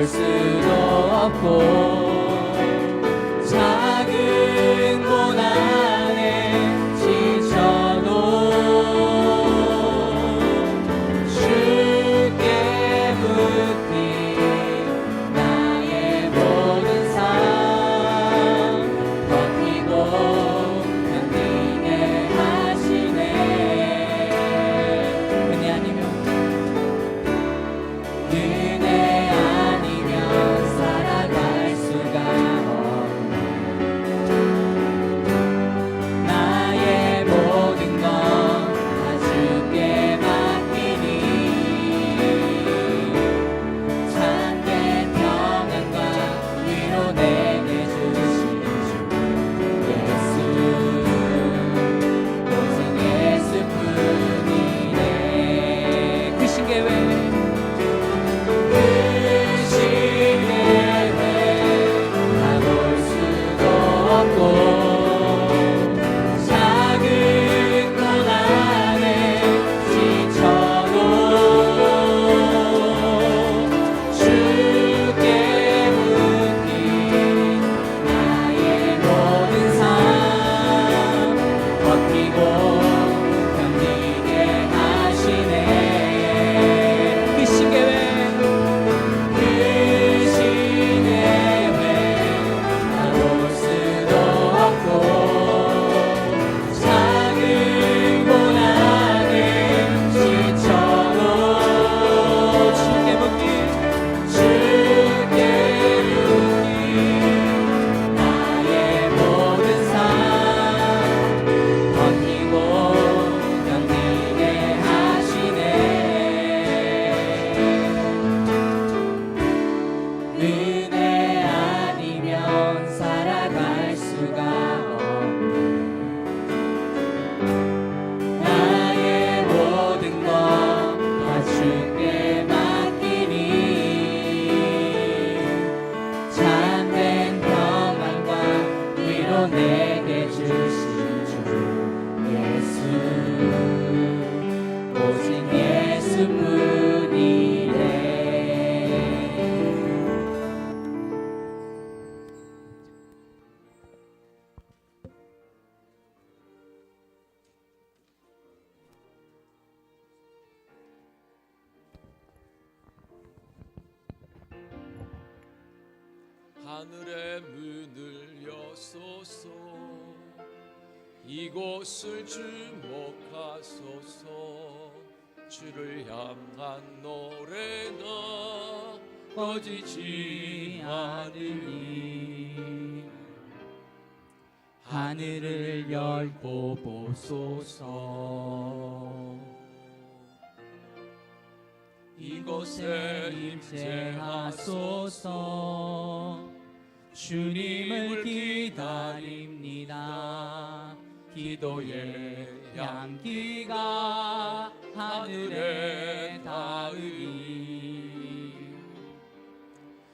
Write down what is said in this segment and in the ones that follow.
가볼 수도 없고 작은 고난에 지쳐도 주께 묻기 나의 모든 삶 버티고 견디게 하시네. 은혜 아니면 살아갈 수가 없네. 나의 모든 것 다 주께 맡기니 참된 평안과 위로 내게 주신 주 예수, 오직 예수뿐이네. 크신 계획 내게 주신 주 예수, 오직 예수뿐이네. 하늘의 문을 여소서, 이곳을 주목하소서. 주를 향한 노래가 꺼지지 않으니 하늘을 열고 보소서. 이곳에 임재하소서. 주님을 기다립니다. 기도의 향기가 하늘에 닿으니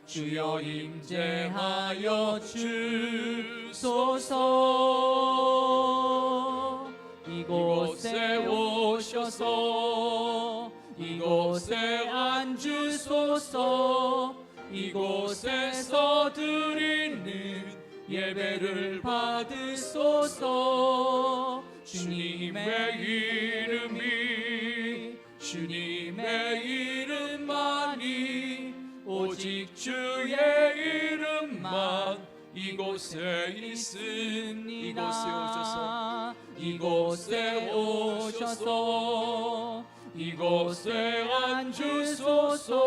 주여 임재하여 주소서. 이곳에 오셔서 이곳에 앉으소서. 이곳에서 드리는 예배를 받으소서. 주님의 이름만이 오직 주의 이름만 이곳에 있습니다. 이곳에 오셔서 이곳에 앉으소서.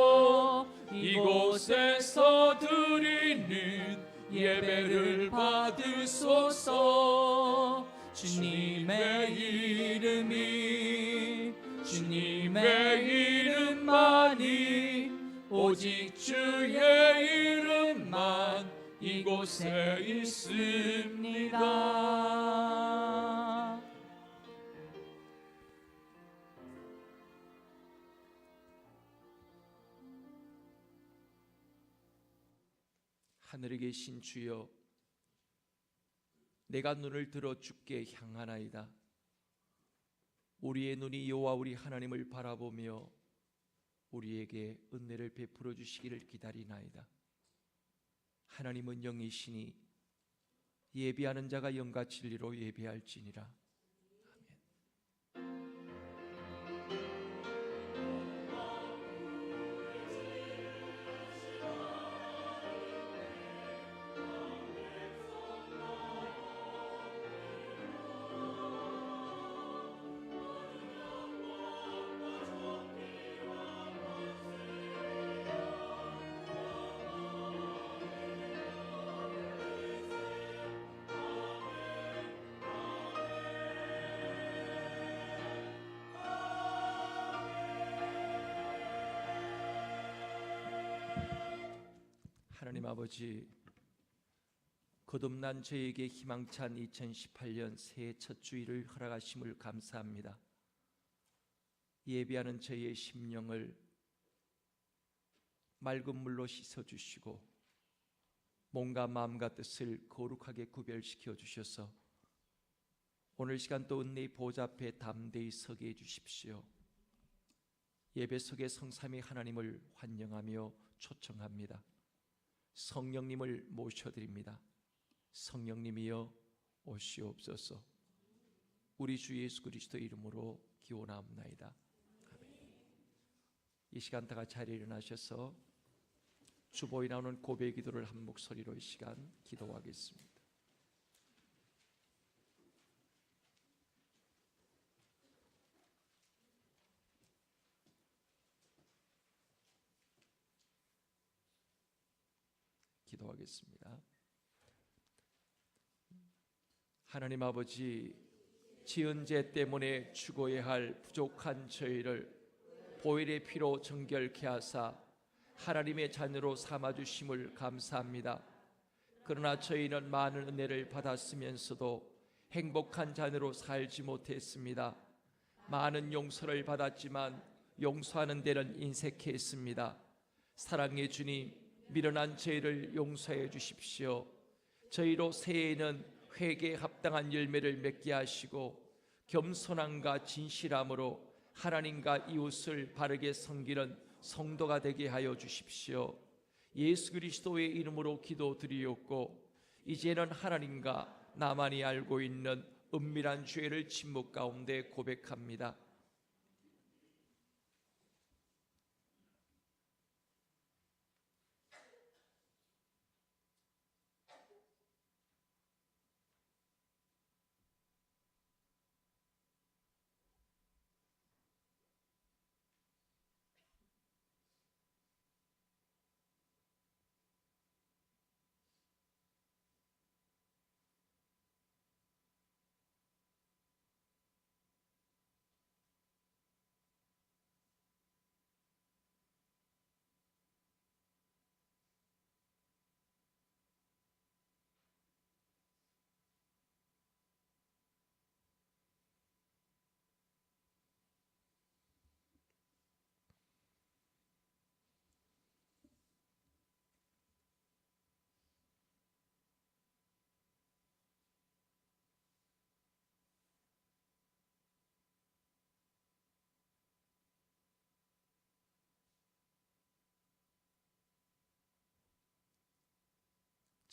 이곳에서 드리는 예배를 받으소서. 주님의 이름만이 오직 주의 이름만 이곳에 있습니다. 하늘에 계신 주여, 내가 눈을 들어 주께 향하나이다. 우리의 눈이 여호와 우리 하나님을 바라보며 우리에게 은혜를 베풀어 주시기를 기다리나이다. 하나님은 영이시니 예비하는 자가 영과 진리로 예비할지니라. 하나님 아버지, 거듭난 저에게 희망찬 2018년 새해 첫 주일을 허락하심을 감사합니다. 예비하는 저의 심령을 맑은 물로 씻어주시고 몸과 마음과 뜻을 거룩하게 구별시켜 주셔서 오늘 시간 또 은혜의 보좌 앞에 담대히 서게 해주십시오. 예배 속에 성삼위 하나님을 환영하며 초청합니다. 성령님을 모셔드립니다. 성령님이여 오시옵소서. 우리 주 예수 그리스도 이름으로 기원하옵나이다. 아멘. 이 시간 다 같이 자리에 일어나셔서 주보에 나오는 고백 기도를 한 목소리로 이 시간 기도하겠습니다. 기도하겠습니다. 하나님 아버지, 지은 죄 때문에 죽어야 할 부족한 저희를 보혈의 피로 정결케 하사 하나님의 자녀로 삼아주심을 감사합니다. 그러나 저희는 많은 은혜를 받았으면서도 행복한 자녀로 살지 못했습니다. 많은 용서를 받았지만 용서하는 데는 인색했습니다. 사랑의 주님, 미련한 저희를 용서해 주십시오. 저희로 새해에는 회개에 합당한 열매를 맺게 하시고 겸손함과 진실함으로 하나님과 이웃을 바르게 섬기는 성도가 되게 하여 주십시오. 예수 그리스도의 이름으로 기도드리옵고 이제는 하나님과 나만이 알고 있는 은밀한 죄를 침묵 가운데 고백합니다.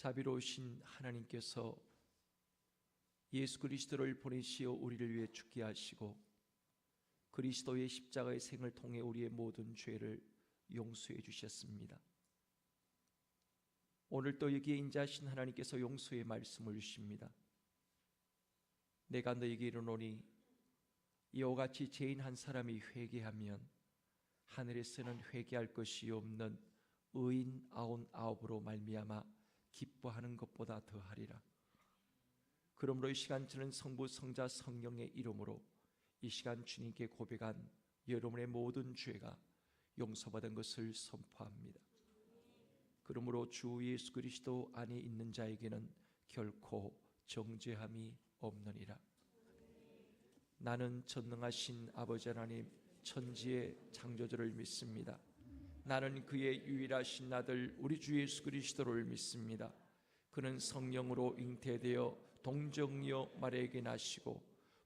자비로우신 하나님께서 예수 그리스도를 보내시어 우리를 위해 죽게 하시고 그리스도의 십자가의 생을 통해 우리의 모든 죄를 용서해 주셨습니다. 오늘 또 여기에 인자하신 하나님께서 용서의 말씀을 주십니다. 내가 너에게 이르노니 이와 같이 죄인 한 사람이 회개하면 하늘에서는 회개할 것이 없는 의인 99으로 말미암아 기뻐하는 것보다 더하리라. 그러므로 이 시간 저는 성부 성자 성령의 이름으로 이 시간 주님께 고백한 여러분의 모든 죄가 용서받은 것을 선포합니다. 그러므로 주 예수 그리스도 안에 있는 자에게는 결코 정죄함이 없느니라. 나는 전능하신 아버지 하나님 천지의 창조주를 믿습니다. 나는 그의 유일하신 아들 우리 주 예수 그리스도를 믿습니다. 그는 성령으로 잉태되어 동정녀 마리아에게 나시고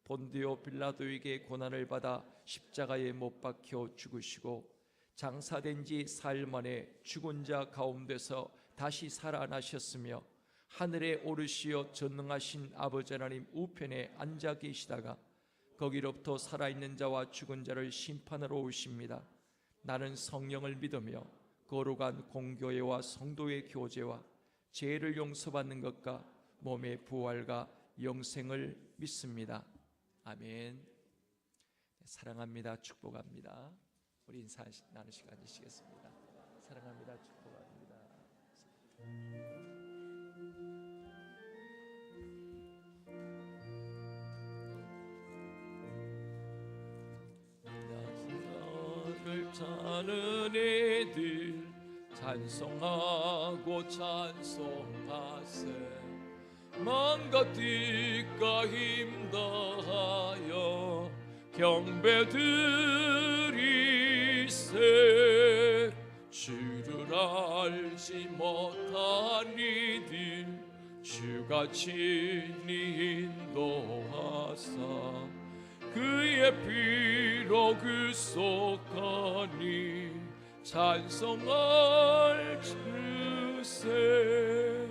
본디오 빌라도에게 고난을 받아 십자가에 못 박혀 죽으시고 장사된 지 사흘 만에 죽은 자 가운데서 다시 살아나셨으며 하늘에 오르시어 전능하신 아버지 하나님 우편에 앉아 계시다가 거기로부터 살아있는 자와 죽은 자를 심판하러 오십니다. 나는 성령을 믿으며 거룩한 공교회와 성도의 교제와 죄를 용서받는 것과 몸의 부활과 영생을 믿습니다. 아멘. 사랑합니다. 축복합니다. 우리 인사 나누는 시간 되시겠습니다. 사랑합니다. 축복합니다. 나를 찾는 이들 찬송하고 찬송하세. 마음과 뜻과 힘다하여 경배드리세. 주를 알지 못한 이들 주가 친히 인도하사 그의 피로 구속하니 찬송할 주세.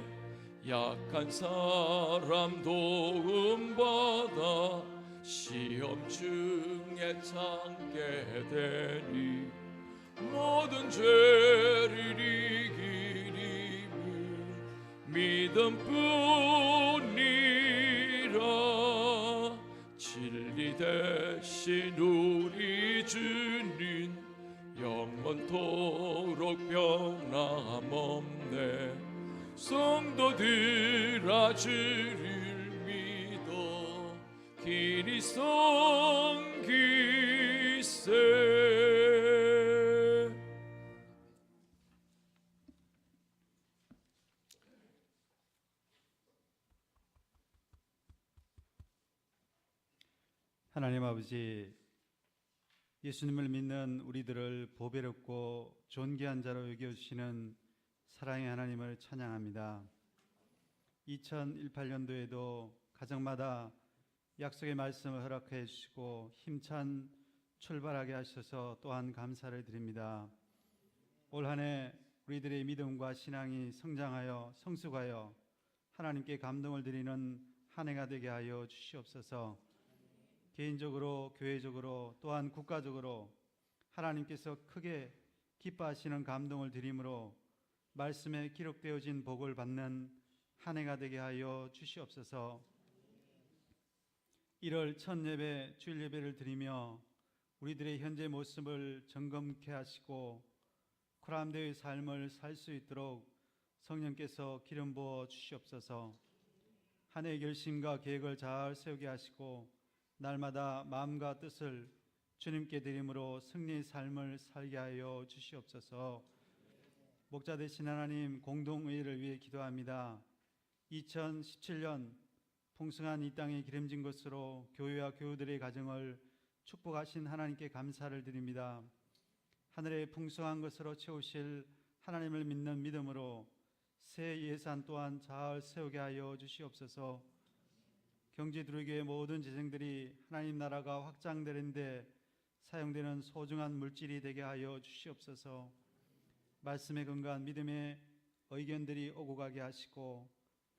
약한 사람 도움받아 시험 중에 참게 되니 모든 죄를 이기림을 믿음뿐이라. 진리 대신 우리 주님 영원토록 변함없네. 성도들아 주를 믿어 길이 섬기세. 하나님 아버지, 예수님을 믿는 우리들을 보배롭고 존귀한 자로 여겨주시는 사랑의 하나님을 찬양합니다. 2018년도에도 가정마다 약속의 말씀을 허락해 주시고 힘찬 출발하게 하셔서 또한 감사를 드립니다. 올 한 해 우리들의 믿음과 신앙이 성장하여 성숙하여 하나님께 감동을 드리는 한 해가 되게 하여 주시옵소서. 개인적으로, 교회적으로, 또한 국가적으로 하나님께서 크게 기뻐하시는 감동을 드림으로 말씀에 기록되어진 복을 받는 한 해가 되게 하여 주시옵소서. 1월 첫 예배, 주일 예배를 드리며 우리들의 현재 모습을 점검케 하시고 코람대의 삶을 살 수 있도록 성령께서 기름 부어 주시옵소서. 한 해의 결심과 계획을 잘 세우게 하시고 날마다 마음과 뜻을 주님께 드림으로 승리의 삶을 살게 하여 주시옵소서. 목자 되신 하나님, 공동의를 위해 기도합니다. 2017년 풍성한 이 땅에 기름진 것으로 교회와 교우들의 가정을 축복하신 하나님께 감사를 드립니다. 하늘의 풍성한 것으로 채우실 하나님을 믿는 믿음으로 새 예산 또한 잘 세우게 하여 주시옵소서. 경제드루교의 모든 재정들이 하나님 나라가 확장되는데 사용되는 소중한 물질이 되게 하여 주시옵소서. 말씀에 근거한 믿음의 의견들이 오고 가게 하시고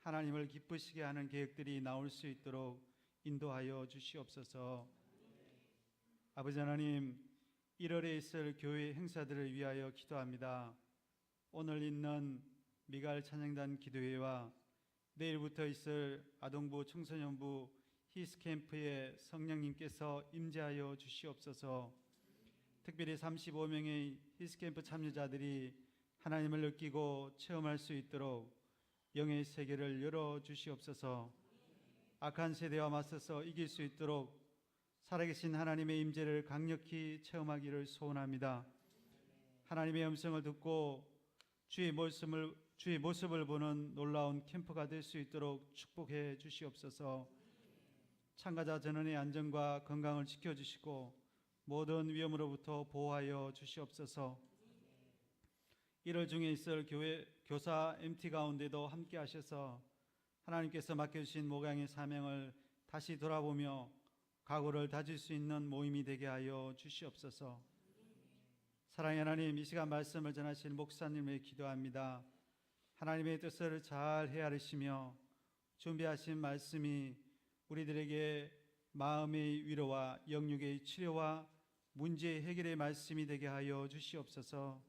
하나님을 기쁘시게 하는 계획들이 나올 수 있도록 인도하여 주시옵소서. 아버지 하나님, 1월에 있을 교회 행사들을 위하여 기도합니다. 오늘 있는 미갈 찬양단 기도회와 내일부터 있을 아동부 청소년부 히스캠프에 성령님께서 임재하여 주시옵소서. 특별히 35명의 히스캠프 참여자들이 하나님을 느끼고 체험할 수 있도록 영의 세계를 열어주시옵소서. 악한 세대와 맞서서 이길 수 있도록 살아계신 하나님의 임재를 강력히 체험하기를 소원합니다. 하나님의 음성을 듣고 주의 모습을 보는 놀라운 캠프가 될 수 있도록 축복해 주시옵소서. 참가자 전원의 안전과 건강을 지켜주시고 모든 위험으로부터 보호하여 주시옵소서. 1월 중에 있을 교사 MT 가운데도 함께 하셔서 하나님께서 맡겨주신 목양의 사명을 다시 돌아보며 각오를 다질 수 있는 모임이 되게 하여 주시옵소서. 사랑의 하나님, 이 시간 말씀을 전하실 목사님을 기도합니다. 하나님의 뜻을 잘 헤아리시며 준비하신 말씀이 우리들에게 마음의 위로와 영육의 치료와 문제 해결의 말씀이 되게 하여 주시옵소서.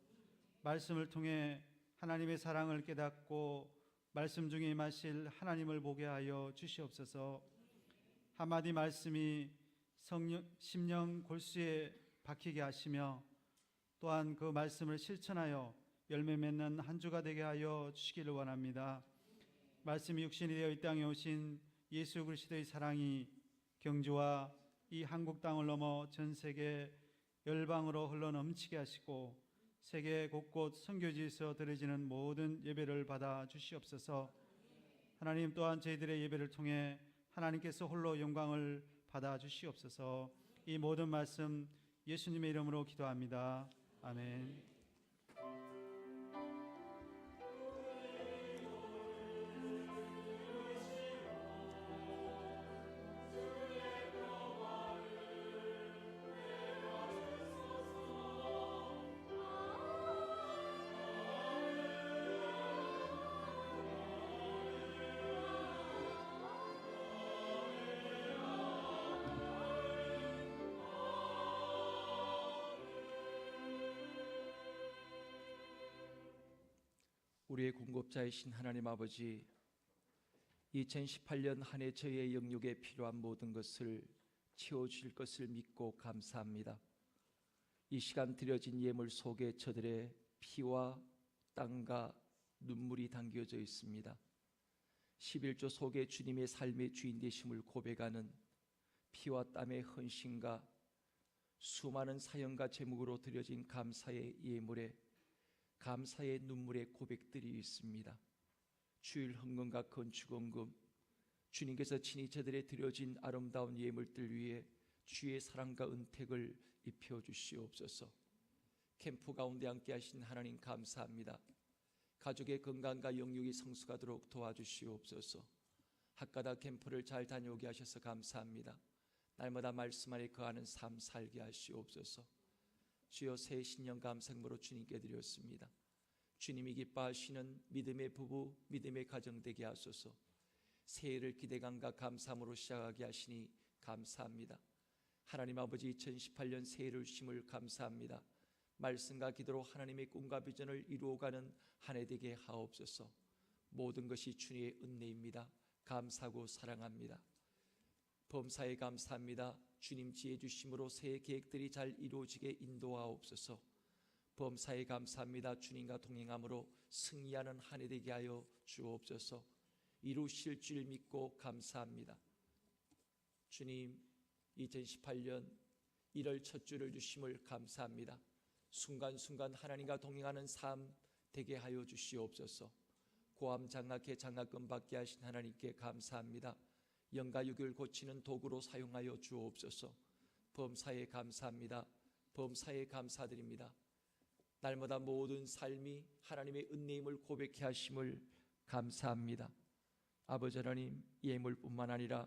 말씀을 통해 하나님의 사랑을 깨닫고 말씀 중에 임하실 하나님을 보게 하여 주시옵소서. 한마디 말씀이 심령 골수에 박히게 하시며 또한 그 말씀을 실천하여 열매 맺는 한 주가 되게 하여 주시기를 원합니다. 말씀이 육신이 되어 이 땅에 오신 예수 그리스도의 사랑이 경주와 이 한국 땅을 넘어 전 세계 열방으로 흘러 넘치게 하시고 세계 곳곳 선교지에서 드려지는 모든 예배를 받아 주시옵소서. 하나님 또한 저희들의 예배를 통해 하나님께서 홀로 영광을 받아 주시옵소서. 이 모든 말씀 예수님의 이름으로 기도합니다. 아멘. 우리의 공급자이신 하나님 아버지, 2018년 한 해 저희의 영육에 필요한 모든 것을 채워주실 것을 믿고 감사합니다. 이 시간 드려진 예물 속에 저들의 피와 땀과 눈물이 담겨져 있습니다. 11조 속에 주님의 삶의 주인 되심을 고백하는 피와 땀의 헌신과 수많은 사연과 제목으로 드려진 감사의 예물에 감사의 눈물의 고백들이 있습니다. 주일 헌금과 건축헌금, 주님께서 친히 저들의 드려진 아름다운 예물들 위에 주의 사랑과 은택을 입혀주시옵소서. 캠프 가운데 함께 하신 하나님 감사합니다. 가족의 건강과 영육이 성숙하도록 도와주시옵소서. 학가다 캠프를 잘 다녀오게 하셔서 감사합니다. 날마다 말씀 안에 거하는 삶 살게 하시옵소서. 주여, 새 신년 감사함으로 주님께 드렸습니다. 주님이 기뻐하시는 믿음의 부부, 믿음의 가정 되게 하소서. 새해를 기대감과 감사함으로 시작하게 하시니 감사합니다. 하나님 아버지, 2018년 새해를 주심을 감사합니다. 말씀과 기도로 하나님의 꿈과 비전을 이루어가는 한 해 되게 하옵소서. 모든 것이 주님의 은혜입니다. 감사하고 사랑합니다. 범사에 감사합니다. 주님 지혜 주심으로 새해 계획들이 잘 이루어지게 인도하옵소서. 범사에 감사합니다. 주님과 동행함으로 승리하는 한 해 되게 하여 주옵소서. 이루실 줄 믿고 감사합니다. 주님, 2018년 1월 첫 주를 주심을 감사합니다. 순간순간 하나님과 동행하는 삶 되게 하여 주시옵소서. 고암 장학회 장학금 받게 하신 하나님께 감사합니다. 영가 육을 고치는 도구로 사용하여 주옵소서. 범사에 감사합니다. 범사에 감사드립니다. 날마다 모든 삶이 하나님의 은혜임을 고백해 하심을 감사합니다. 아버지 하나님, 예물뿐만 아니라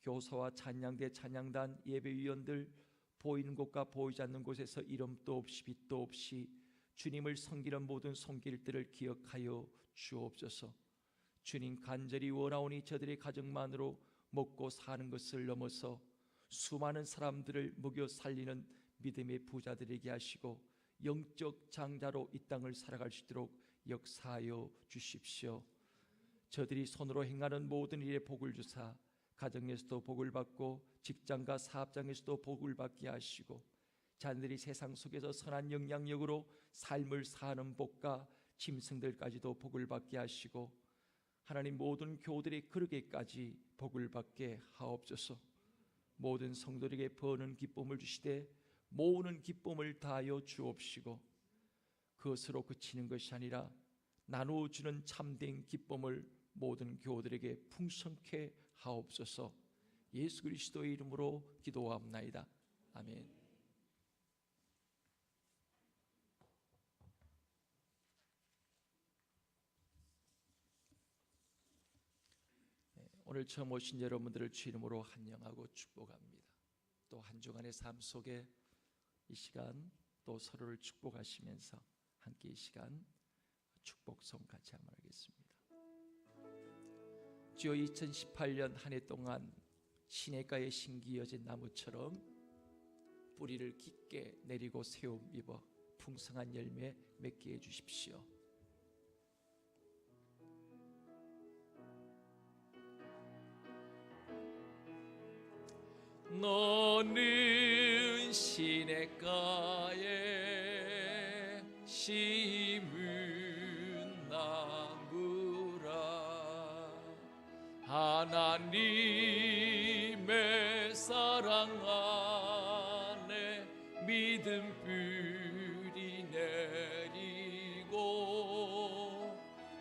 교사와 찬양대 찬양단 예배위원들, 보이는 곳과 보이지 않는 곳에서 이름도 없이 빛도 없이 주님을 섬기는 모든 손길들을 기억하여 주옵소서. 주님, 간절히 원하오니 저들의 가정만으로 먹고 사는 것을 넘어서 수많은 사람들을 먹여 살리는 믿음의 부자들에게 하시고 영적 장자로 이 땅을 살아갈 수 있도록 역사하여 주십시오. 저들이 손으로 행하는 모든 일에 복을 주사 가정에서도 복을 받고 직장과 사업장에서도 복을 받게 하시고 자녀들이 세상 속에서 선한 영향력으로 삶을 사는 복과 짐승들까지도 복을 받게 하시고 하나님, 모든 교들의 그릇에까지 복을 받게 하옵소서. 모든 성도에게 버는 기쁨을 주시되 모으는 기쁨을 다하여 주옵시고 그것으로 그치는 것이 아니라 나누어 주는 참된 기쁨을 모든 교들에게 풍성케 하옵소서. 예수 그리스도의 이름으로 기도하옵나이다. 아멘. 오늘 처음 오신 여러분들을 주 이름으로 환영하고 축복합니다. 또 한 주간의 삶 속에 이 시간 또 서로를 축복하시면서 함께 이 시간 축복송 같이 한번 하겠습니다. 주여, 2018년 한 해 동안 시냇가에 심기어진 나무처럼 뿌리를 깊게 내리고 세움 입어 풍성한 열매 맺게 해주십시오. 너는 시냇가에 심은 나무라. 하나님의 사랑 안에 믿음 뿌리 내리고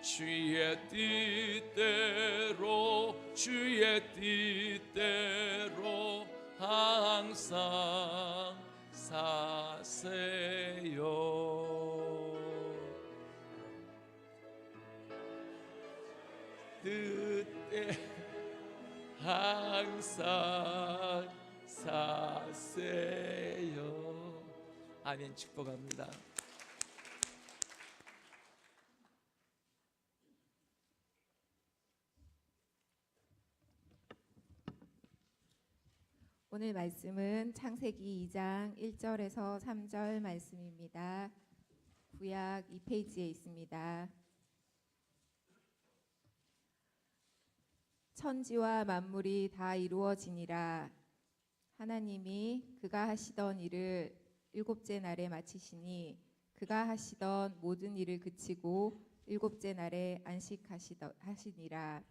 주의 뜻대로 항상 사세요. 뜻대로 항상 사세요. 아멘. 축복합니다. 오늘 말씀은 창세기 2장 1절에서 3절 말씀입니다. 구약 2페이지에 있습니다. 천지와 만물이 다 이루어지니라. 하나님이 그가 하시던 일을 일곱째 날에 마치시니 그가 하시던 모든 일을 그치고 일곱째 날에 안식하시니라.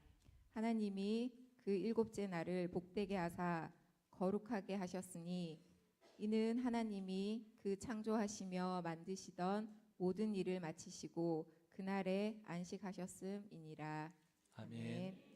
하나님이 그 일곱째 날을 복되게 하사 거룩하게 하셨으니 이는 하나님이 그 창조하시며 만드시던 모든 일을 마치시고 그날에 안식하셨음이니라. 아멘.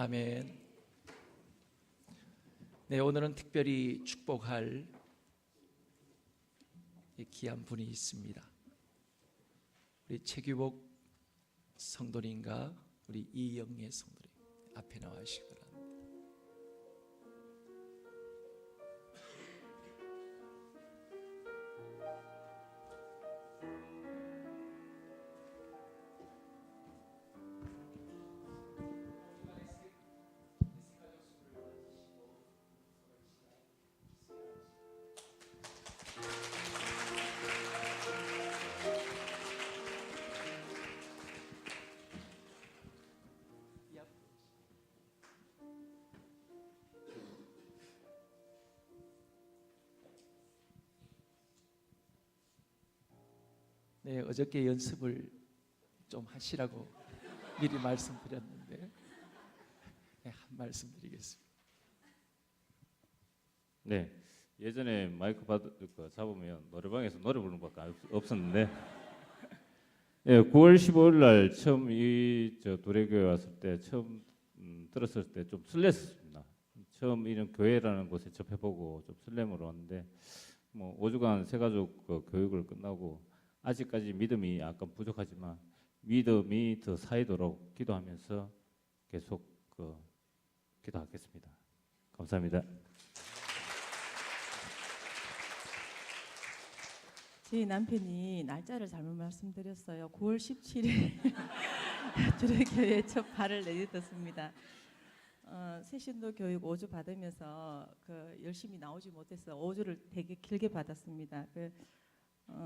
아멘. 네, 오늘은 특별히 축복할 귀한 분이 있습니다. 우리 최규복 성도님과 우리 이영애 성도님 앞에 나와주시기 바랍니다. 네, 어저께 연습을 좀 하시라고 미리 말씀드렸는데 네, 한 말씀 드리겠습니다. 네, 예전에 마이크 잡으면 노래방에서 노래 부르는 것밖에 없었는데 네, 9월 15일 날 처음 이 도래교회 왔을 때 처음 들었을 때 좀 설렜습니다. 처음 이런 교회라는 곳에 접해보고 좀 설렘으로 왔는데 뭐 5주간 새가족 교육을 끝나고 아직까지 믿음이 약간 부족하지만 믿음이 더 쌓이도록 기도하면서 계속 기도하겠습니다. 감사합니다. 제 남편이 날짜를 잘못 말씀드렸어요. 9월 17일 주례교회 첫 발을 내딛었습니다. 새신도 교육 5주 받으면서 열심히 나오지 못해서 5주를 되게 길게 받았습니다.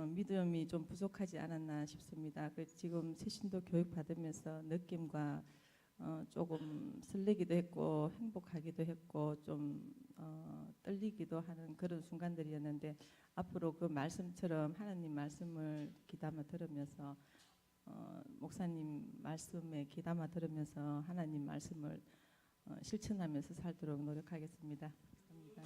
믿음이 좀 부족하지 않았나 싶습니다. 지금 새신도 교육 받으면서 느낌과 조금 설레기도 했고 행복하기도 했고 좀 떨리기도 하는 그런 순간들이었는데 앞으로 그 말씀처럼 하나님 말씀을 귀담아 들으면서 목사님 말씀에 귀담아 들으면서 하나님 말씀을 실천하면서 살도록 노력하겠습니다. 감사합니다.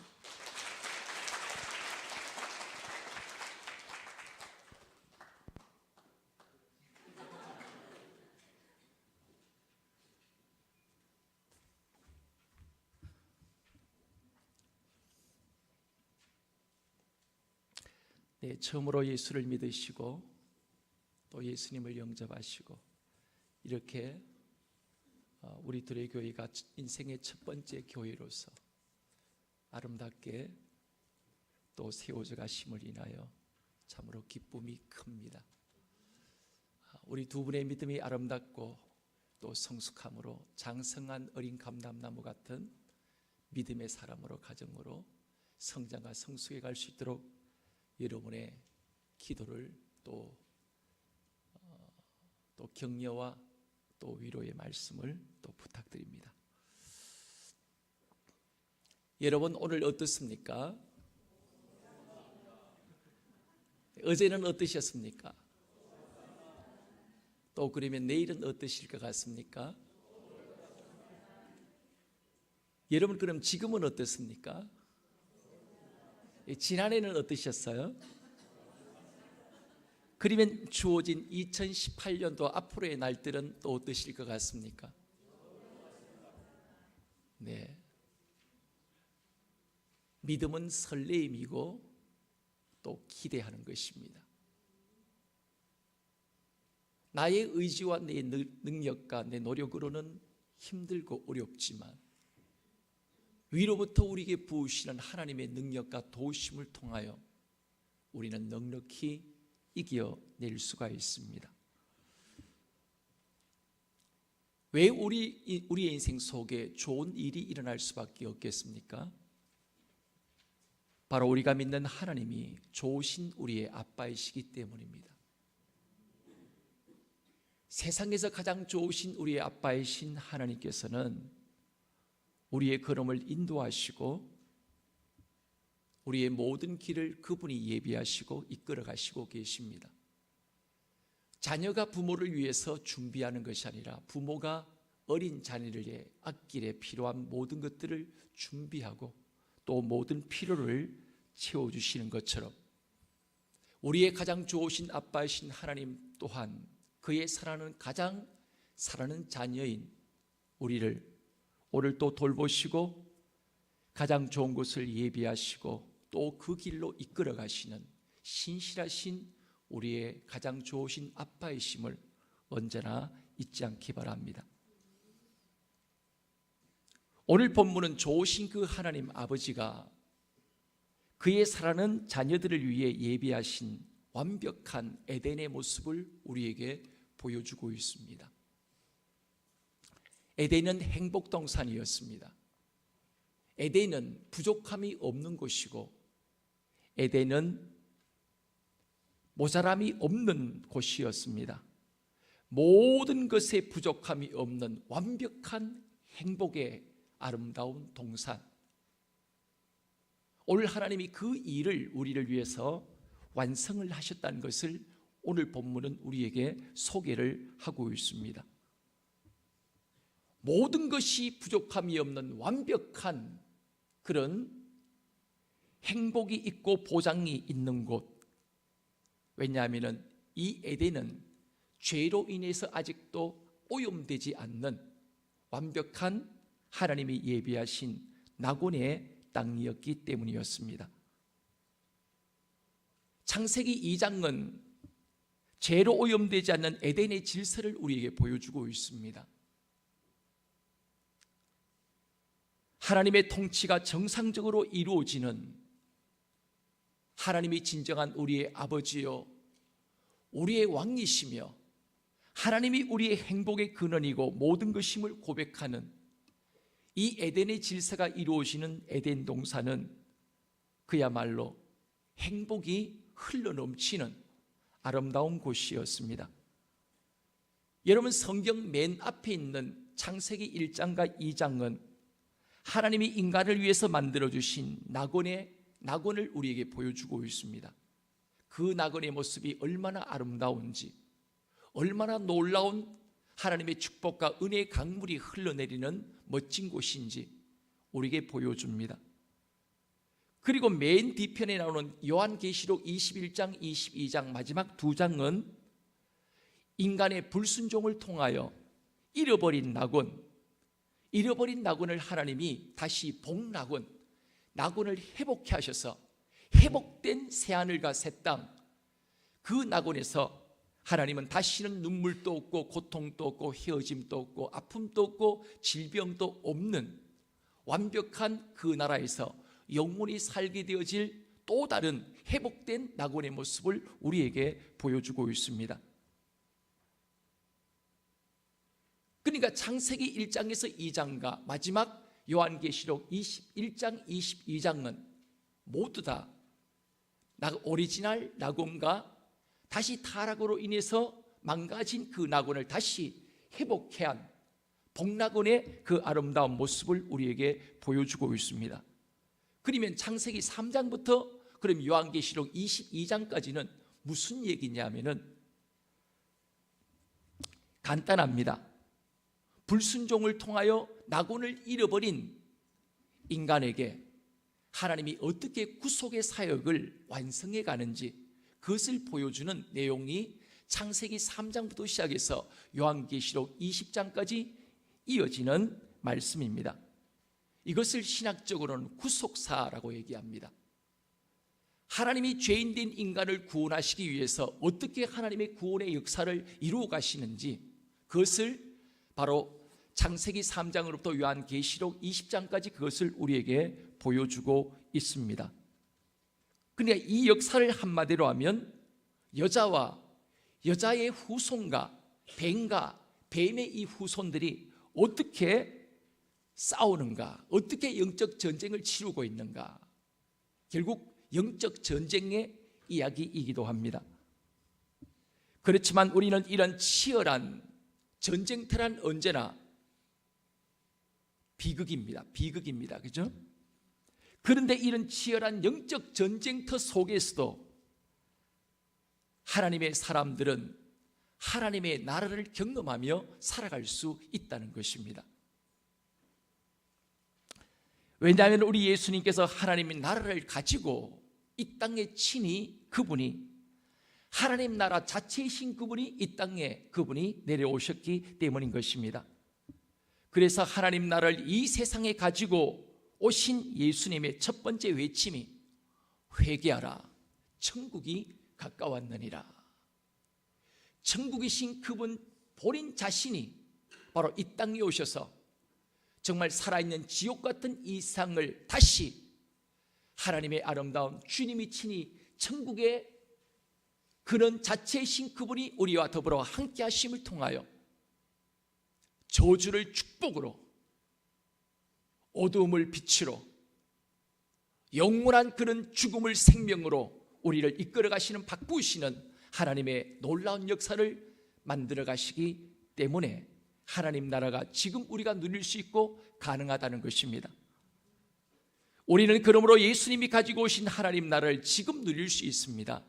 네, 처음으로 예수를 믿으시고 또 예수님을 영접하시고 이렇게 우리 둘의 교회가 인생의 첫 번째 교회로서 아름답게 또 세워져가심을 인하여 참으로 기쁨이 큽니다. 우리 두 분의 믿음이 아름답고 또 성숙함으로 장성한 어린 감람나무 같은 믿음의 사람으로 가정으로 성장과 성숙해 갈 수 있도록 여러분의 기도를 또 격려와 또 위로의 말씀을 또 부탁드립니다. 여러분 오늘 어떻습니까? 어제는 어떠셨습니까? 또 그러면 내일은 어떠실 것 같습니까? 여러분 그럼 지금은 어떻습니까? 지난해는 어떠셨어요? 그러면 주어진 2018년도 앞으로의 날들은 또 어떠실 것 같습니까? 네. 믿음은 설레임이고 또 기대하는 것입니다. 나의 의지와 내 능력과 내 노력으로는 힘들고 어렵지만 위로부터 우리에게 부으시는 하나님의 능력과 도우심을 통하여 우리는 넉넉히 이겨낼 수가 있습니다. 왜 우리의 인생 속에 좋은 일이 일어날 수밖에 없겠습니까? 바로 우리가 믿는 하나님이 좋으신 우리의 아빠이시기 때문입니다. 세상에서 가장 좋으신 우리의 아빠이신 하나님께서는 우리의 걸음을 인도하시고 우리의 모든 길을 그분이 예비하시고 이끌어 가시고 계십니다. 자녀가 부모를 위해서 준비하는 것이 아니라 부모가 어린 자녀를 위해 앞길에 필요한 모든 것들을 준비하고 또 모든 필요를 채워주시는 것처럼 우리의 가장 좋으신 아빠이신 하나님 또한 그의 가장 사랑하는 자녀인 우리를 오늘 또 돌보시고 가장 좋은 곳을 예비하시고 또 그 길로 이끌어 가시는 신실하신 우리의 가장 좋으신 아빠이심을 언제나 잊지 않기 바랍니다. 오늘 본문은 좋으신 그 하나님 아버지가 그의 사랑하는 자녀들을 위해 예비하신 완벽한 에덴의 모습을 우리에게 보여주고 있습니다. 에덴은 행복동산이었습니다. 에덴은 부족함이 없는 곳이고 에덴은 모자람이 없는 곳이었습니다. 모든 것에 부족함이 없는 완벽한 행복의 아름다운 동산. 오늘 하나님이 그 일을 우리를 위해서 완성을 하셨다는 것을 오늘 본문은 우리에게 소개를 하고 있습니다. 모든 것이 부족함이 없는 완벽한 그런 행복이 있고 보장이 있는 곳. 왜냐하면 이 에덴은 죄로 인해서 아직도 오염되지 않는 완벽한 하나님이 예비하신 낙원의 땅이었기 때문이었습니다. 창세기 2장은 죄로 오염되지 않는 에덴의 질서를 우리에게 보여주고 있습니다. 하나님의 통치가 정상적으로 이루어지는 하나님이 진정한 우리의 아버지요 우리의 왕이시며 하나님이 우리의 행복의 근원이고 모든 것임을 고백하는 이 에덴의 질서가 이루어지는 에덴 동산은 그야말로 행복이 흘러넘치는 아름다운 곳이었습니다. 여러분, 성경 맨 앞에 있는 창세기 1장과 2장은 하나님이 인간을 위해서 만들어주신 낙원을 우리에게 보여주고 있습니다. 그 낙원의 모습이 얼마나 아름다운지, 얼마나 놀라운 하나님의 축복과 은혜의 강물이 흘러내리는 멋진 곳인지 우리에게 보여줍니다. 그리고 맨 뒤편에 나오는 요한계시록 21장, 22장 마지막 두 장은 인간의 불순종을 통하여 잃어버린 낙원을 하나님이 다시 낙원을 회복해 하셔서 회복된 새하늘과 새 땅, 그 낙원에서 하나님은 다시는 눈물도 없고 고통도 없고 헤어짐도 없고 아픔도 없고 질병도 없는 완벽한 그 나라에서 영원히 살게 되어질 또 다른 회복된 낙원의 모습을 우리에게 보여주고 있습니다. 그러니까 창세기 1장에서 2장과 마지막 요한계시록 21장, 22장은 모두 다 오리지널 낙원과 다시 타락으로 인해서 망가진 그 낙원을 다시 회복해 한 복낙원의 그 아름다운 모습을 우리에게 보여주고 있습니다. 그러면 창세기 3장부터 그럼 요한계시록 22장까지는 무슨 얘기냐면은 간단합니다. 불순종을 통하여 낙원을 잃어버린 인간에게 하나님이 어떻게 구속의 사역을 완성해 가는지 그것을 보여주는 내용이 창세기 3장부터 시작해서 요한계시록 20장까지 이어지는 말씀입니다. 이것을 신학적으로는 구속사라고 얘기합니다. 하나님이 죄인된 인간을 구원하시기 위해서 어떻게 하나님의 구원의 역사를 이루어 가시는지 그것을 바로 창세기 3장으로부터 요한계시록 20장까지 그것을 우리에게 보여주고 있습니다. 그러니까 이 역사를 한마디로 하면 여자의 후손과 뱀의 이 후손들이 어떻게 싸우는가, 어떻게 영적 전쟁을 치르고 있는가, 결국 영적 전쟁의 이야기이기도 합니다. 그렇지만 우리는 이런 치열한 전쟁터란 언제나 비극입니다. 그죠? 그런데 이런 치열한 영적 전쟁터 속에서도 하나님의 사람들은 하나님의 나라를 경험하며 살아갈 수 있다는 것입니다. 왜냐하면 우리 예수님께서 하나님의 나라를 가지고 이 땅에 친히 그분이 하나님 나라 자체이신 그분이 이 땅에 그분이 내려오셨기 때문인 것입니다. 그래서 하나님 나라를 이 세상에 가지고 오신 예수님의 첫 번째 외침이 회개하라, 천국이 가까웠느니라. 천국이신 그분 본인 자신이 바로 이 땅에 오셔서 정말 살아있는 지옥 같은 이 세상을 다시 하나님의 아름다운 주님이 친히 천국의 그런 자체이신 그분이 우리와 더불어 함께 하심을 통하여 저주를 축복으로, 어두움을 빛으로, 영원한 그런 죽음을 생명으로 우리를 이끌어 가시는, 바꾸시는 하나님의 놀라운 역사를 만들어 가시기 때문에 하나님 나라가 지금 우리가 누릴 수 있고 가능하다는 것입니다. 우리는 그러므로 예수님이 가지고 오신 하나님 나라를 지금 누릴 수 있습니다.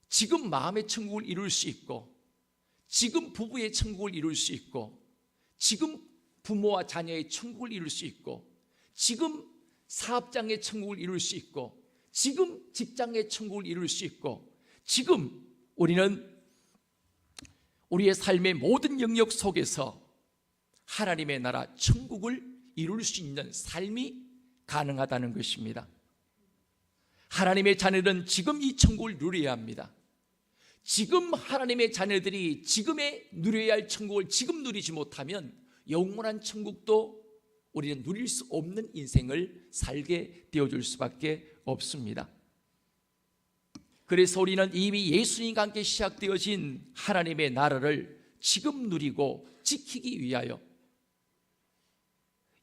지금 마음의 천국을 이룰 수 있고, 지금 부부의 천국을 이룰 수 있고, 지금 부모와 자녀의 천국을 이룰 수 있고, 지금 사업장의 천국을 이룰 수 있고, 지금 직장의 천국을 이룰 수 있고, 지금 우리는 우리의 삶의 모든 영역 속에서 하나님의 나라 천국을 이룰 수 있는 삶이 가능하다는 것입니다. 하나님의 자녀들은 지금 이 천국을 누려야 합니다. 지금 하나님의 자녀들이 지금에 누려야 할 천국을 지금 누리지 못하면 영원한 천국도 우리는 누릴 수 없는 인생을 살게 되어줄 수밖에 없습니다. 그래서 우리는 이미 예수님과 함께 시작되어진 하나님의 나라를 지금 누리고 지키기 위하여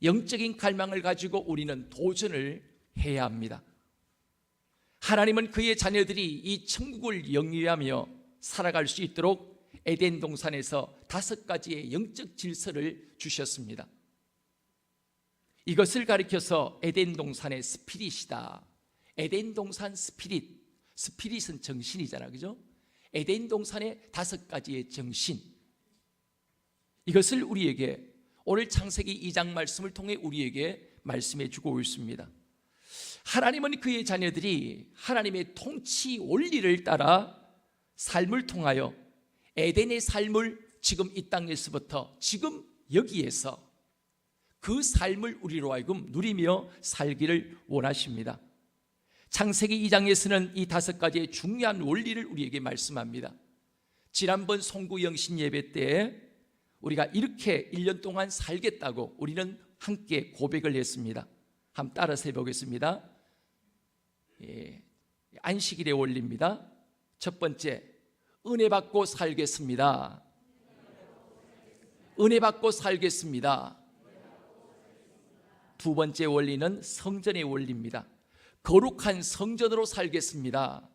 영적인 갈망을 가지고 우리는 도전을 해야 합니다. 하나님은 그의 자녀들이 이 천국을 영위하며 살아갈 수 있도록 에덴 동산에서 5가지의 영적 질서를 주셨습니다. 이것을 가리켜서 에덴 동산의 스피릿이다. 에덴 동산 스피릿. 스피릿은 정신이잖아, 그죠? 에덴 동산의 5가지의 정신. 이것을 우리에게 오늘 창세기 2장 말씀을 통해 우리에게 말씀해 주고 있습니다. 하나님은 그의 자녀들이 하나님의 통치 원리를 따라 삶을 통하여 에덴의 삶을 지금 이 땅에서부터 지금 여기에서 그 삶을 우리로 하여금 누리며 살기를 원하십니다. 창세기 2장에서는 이 5가지의 중요한 원리를 우리에게 말씀합니다. 지난번 송구영신 예배 때 우리가 이렇게 1년 동안 살겠다고 우리는 함께 고백을 했습니다. 한번 따라서 해보겠습니다. 안식일의 원리입니다. 첫 번째, 은혜 받고 살겠습니다. 은혜 받고 살겠습니다. 두 번째 원리는 성전의 원리입니다. 거룩한 성전으로 살겠습니다.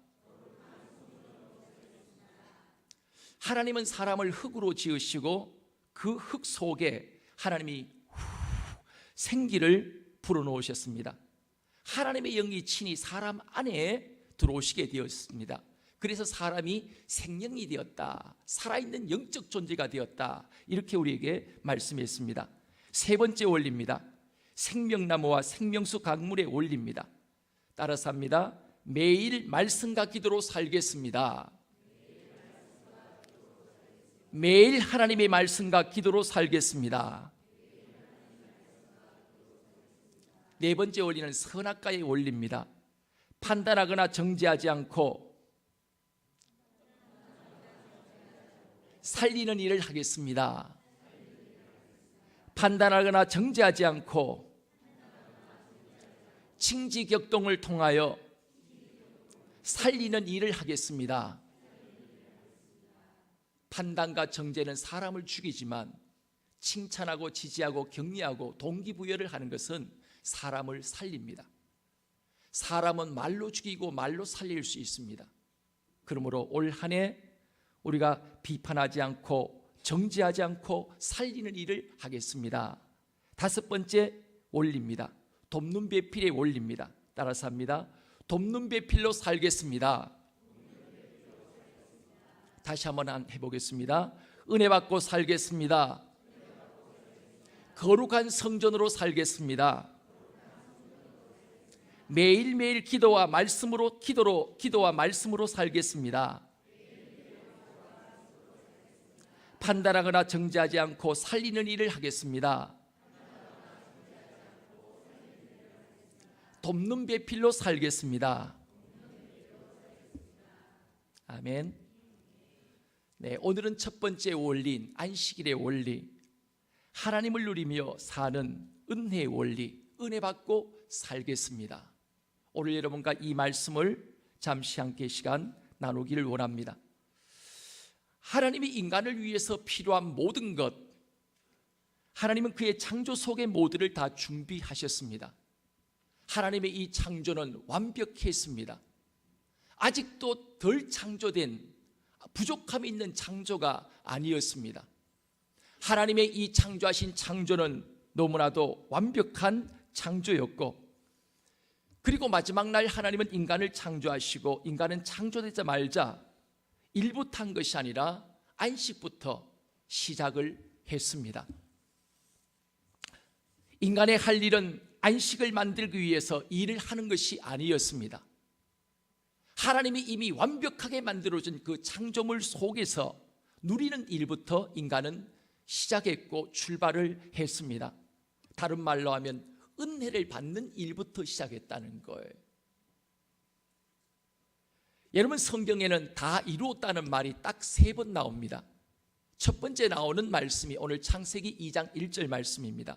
하나님은 사람을 흙으로 지으시고 그 흙 속에 하나님이 생기를 불어넣으셨습니다. 하나님의 영이 친히 사람 안에 들어오시게 되었습니다. 그래서 사람이 생명이 되었다, 살아있는 영적 존재가 되었다, 이렇게 우리에게 말씀했습니다. 세 번째 원리입니다. 생명나무와 생명수 강물의 원리입니다. 따라서 합니다. 매일 말씀과 기도로 살겠습니다. 매일 하나님의 말씀과 기도로 살겠습니다. 네 번째 원리는 선악과의 원리입니다. 판단하거나 정죄하지 않고 살리는 일을 하겠습니다. 판단하거나 정죄하지 않고 칭지격동을 통하여 살리는 일을 하겠습니다. 판단과 정죄는 사람을 죽이지만 칭찬하고 지지하고 격려하고 동기부여를 하는 것은 사람을 살립니다. 사람은 말로 죽이고 말로 살릴 수 있습니다. 그러므로 올 한 해 우리가 비판하지 않고 정죄하지 않고 살리는 일을 하겠습니다. 다섯 번째 원리입니다. 돕는 배필의 원리입니다. 따라서 합니다. 돕는 배필로 살겠습니다. 다시 한번 해보겠습니다. 은혜 받고 살겠습니다. 거룩한 성전으로 살겠습니다. 매일매일 기도와 말씀으로 살겠습니다. 판단하거나 정죄하지 않고 살리는 일을 하겠습니다. 돕는 배필로 살겠습니다. 아멘. 네, 오늘은 첫 번째 원리인 안식일의 원리, 하나님을 누리며 사는 은혜의 원리, 은혜 받고 살겠습니다. 오늘 여러분과 이 말씀을 잠시 함께 시간 나누기를 원합니다. 하나님이 인간을 위해서 필요한 모든 것, 하나님은 그의 창조 속의 모두를 다 준비하셨습니다. 하나님의 이 창조는 완벽했습니다. 아직도 덜 창조된, 부족함이 있는 창조가 아니었습니다. 하나님의 이 창조하신 창조는 너무나도 완벽한 창조였고, 그리고 마지막 날 하나님은 인간을 창조하시고 인간은 창조되자마자 일부터 한 것이 아니라 안식부터 시작을 했습니다. 인간의 할 일은 안식을 만들기 위해서 일을 하는 것이 아니었습니다. 하나님이 이미 완벽하게 만들어준 그 창조물 속에서 누리는 일부터 인간은 시작했고 출발을 했습니다. 다른 말로 하면 은혜를 받는 일부터 시작했다는 거예요. 여러분, 성경에는 다 이루었다는 말이 딱 3번 나옵니다. 첫 번째 나오는 말씀이 오늘 창세기 2장 1절 말씀입니다.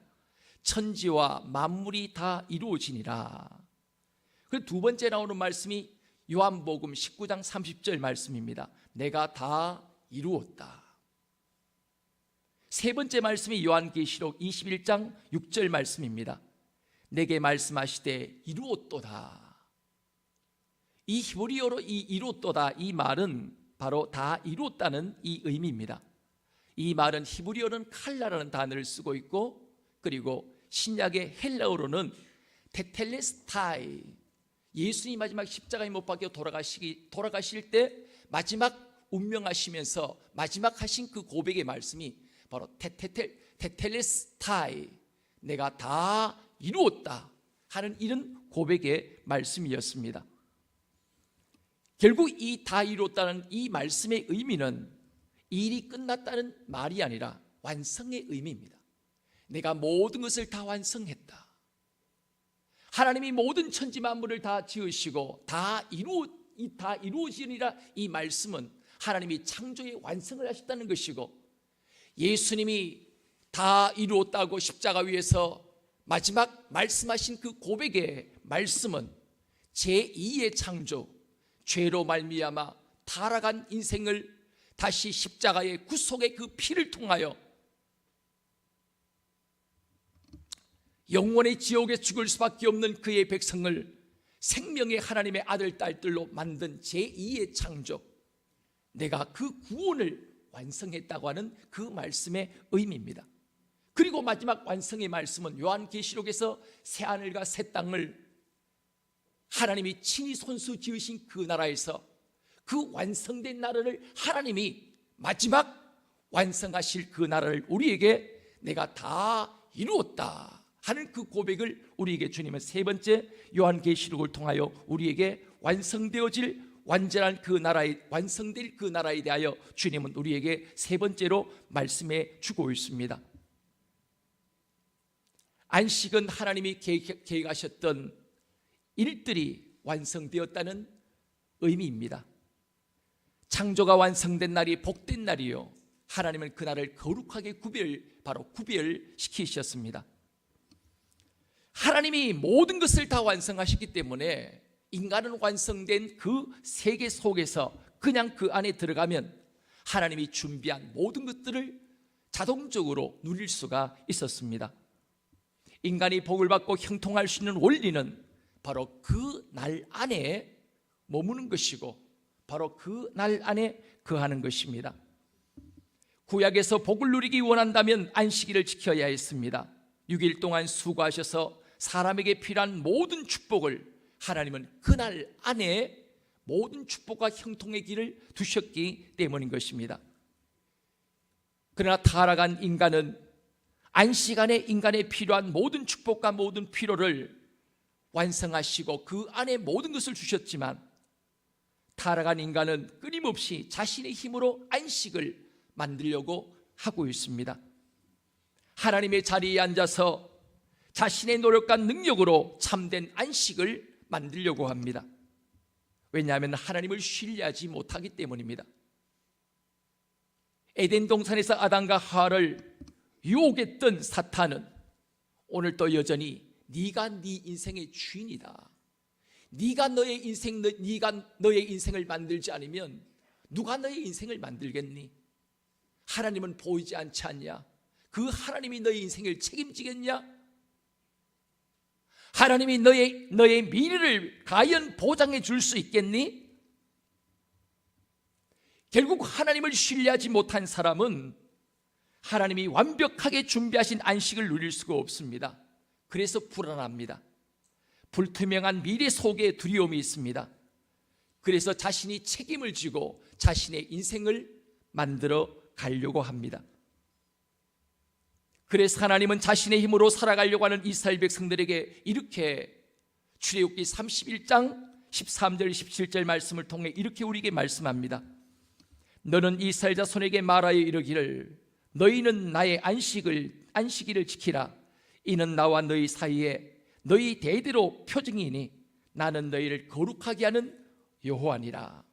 천지와 만물이 다 이루어지니라. 그리고 두 번째 나오는 말씀이 요한복음 19장 30절 말씀입니다. 내가 다 이루었다. 세 번째 말씀이 요한계시록 21장 6절 말씀입니다. 내게 말씀하시되 이루었도다. 이 히브리어로 이 이루었도다, 이 말은 바로 다 이루었다는 이 의미입니다. 이 말은 히브리어는 칼라라는 단어를 쓰고 있고, 그리고 신약의 헬라어로는 테텔레스타이, 예수님이 마지막 십자가에 못 박혀 돌아가실 때 마지막 운명하시면서 마지막 하신 그 고백의 말씀이 바로 테텔레스타이, 내가 다 이루었다 하는 이런 고백의 말씀이었습니다. 결국 이 다 이루었다는 이 말씀의 의미는 일이 끝났다는 말이 아니라 완성의 의미입니다. 내가 모든 것을 다 완성했다. 하나님이 모든 천지 만물을 다 지으시고 다 이루어지니라, 이 말씀은 하나님이 창조의 완성을 하셨다는 것이고, 예수님이 다 이루었다고 십자가 위에서 마지막 말씀하신 그 고백의 말씀은 제2의 창조, 죄로 말미암아 타락한 인생을 다시 십자가의 구속의 그 피를 통하여 영원의 지옥에 죽을 수밖에 없는 그의 백성을 생명의 하나님의 아들 딸들로 만든 제2의 창조, 내가 그 구원을 완성했다고 하는 그 말씀의 의미입니다. 그리고 마지막 완성의 말씀은 요한계시록에서 새하늘과 새 땅을 하나님이 친히 손수 지으신 그 나라에서 그 완성된 나라를 하나님이 마지막 완성하실 그 나라를 우리에게 내가 다 이루었다 하는 그 고백을 우리에게 주님은 세 번째 요한계시록을 통하여 우리에게 완성되어질 완전한 그 나라에, 완성될 그 나라에 대하여 주님은 우리에게 세 번째로 말씀해 주고 있습니다. 안식은 하나님이 계획하셨던 일들이 완성되었다는 의미입니다. 창조가 완성된 날이 복된 날이요, 하나님은 그 날을 거룩하게 구별시키셨습니다. 하나님이 모든 것을 다 완성하셨기 때문에 인간은 완성된 그 세계 속에서 그냥 그 안에 들어가면 하나님이 준비한 모든 것들을 자동적으로 누릴 수가 있었습니다. 인간이 복을 받고 형통할 수 있는 원리는 바로 그 날 안에 머무는 것이고, 바로 그 날 안에 거하는 것입니다. 구약에서 복을 누리기 원한다면 안식일을 지켜야 했습니다. 6일 동안 수고하셔서 사람에게 필요한 모든 축복을 하나님은 그날 안에 모든 축복과 형통의 길을 두셨기 때문인 것입니다. 그러나 타락한 인간은 안식 안에 인간에 필요한 모든 축복과 모든 필요를 완성하시고 그 안에 모든 것을 주셨지만, 타락한 인간은 끊임없이 자신의 힘으로 안식을 만들려고 하고 있습니다. 하나님의 자리에 앉아서 자신의 노력과 능력으로 참된 안식을 만들려고 합니다. 왜냐하면 하나님을 신뢰하지 못하기 때문입니다. 에덴 동산에서 아담과 하와를 유혹했던 사탄은 오늘도 여전히 네가 네 인생의 주인이다, 네가 너의 인생을 만들지 않으면 누가 너의 인생을 만들겠니? 하나님은 보이지 않지 않냐? 그 하나님이 너의 인생을 책임지겠냐? 하나님이 너의 미래를 과연 보장해 줄 수 있겠니? 결국 하나님을 신뢰하지 못한 사람은 하나님이 완벽하게 준비하신 안식을 누릴 수가 없습니다. 그래서 불안합니다. 불투명한 미래 속에 두려움이 있습니다. 그래서 자신이 책임을 지고 자신의 인생을 만들어 가려고 합니다. 그래서 하나님은 자신의 힘으로 살아가려고 하는 이스라엘 백성들에게 이렇게 출애굽기 31장 13절 17절 말씀을 통해 이렇게 우리에게 말씀합니다. 너는 이스라엘 자손에게 말하여 이르기를 너희는 나의 안식일을 지키라. 이는 나와 너희 사이에 너희 대대로 표징이니 나는 너희를 거룩하게 하는 여호와니라.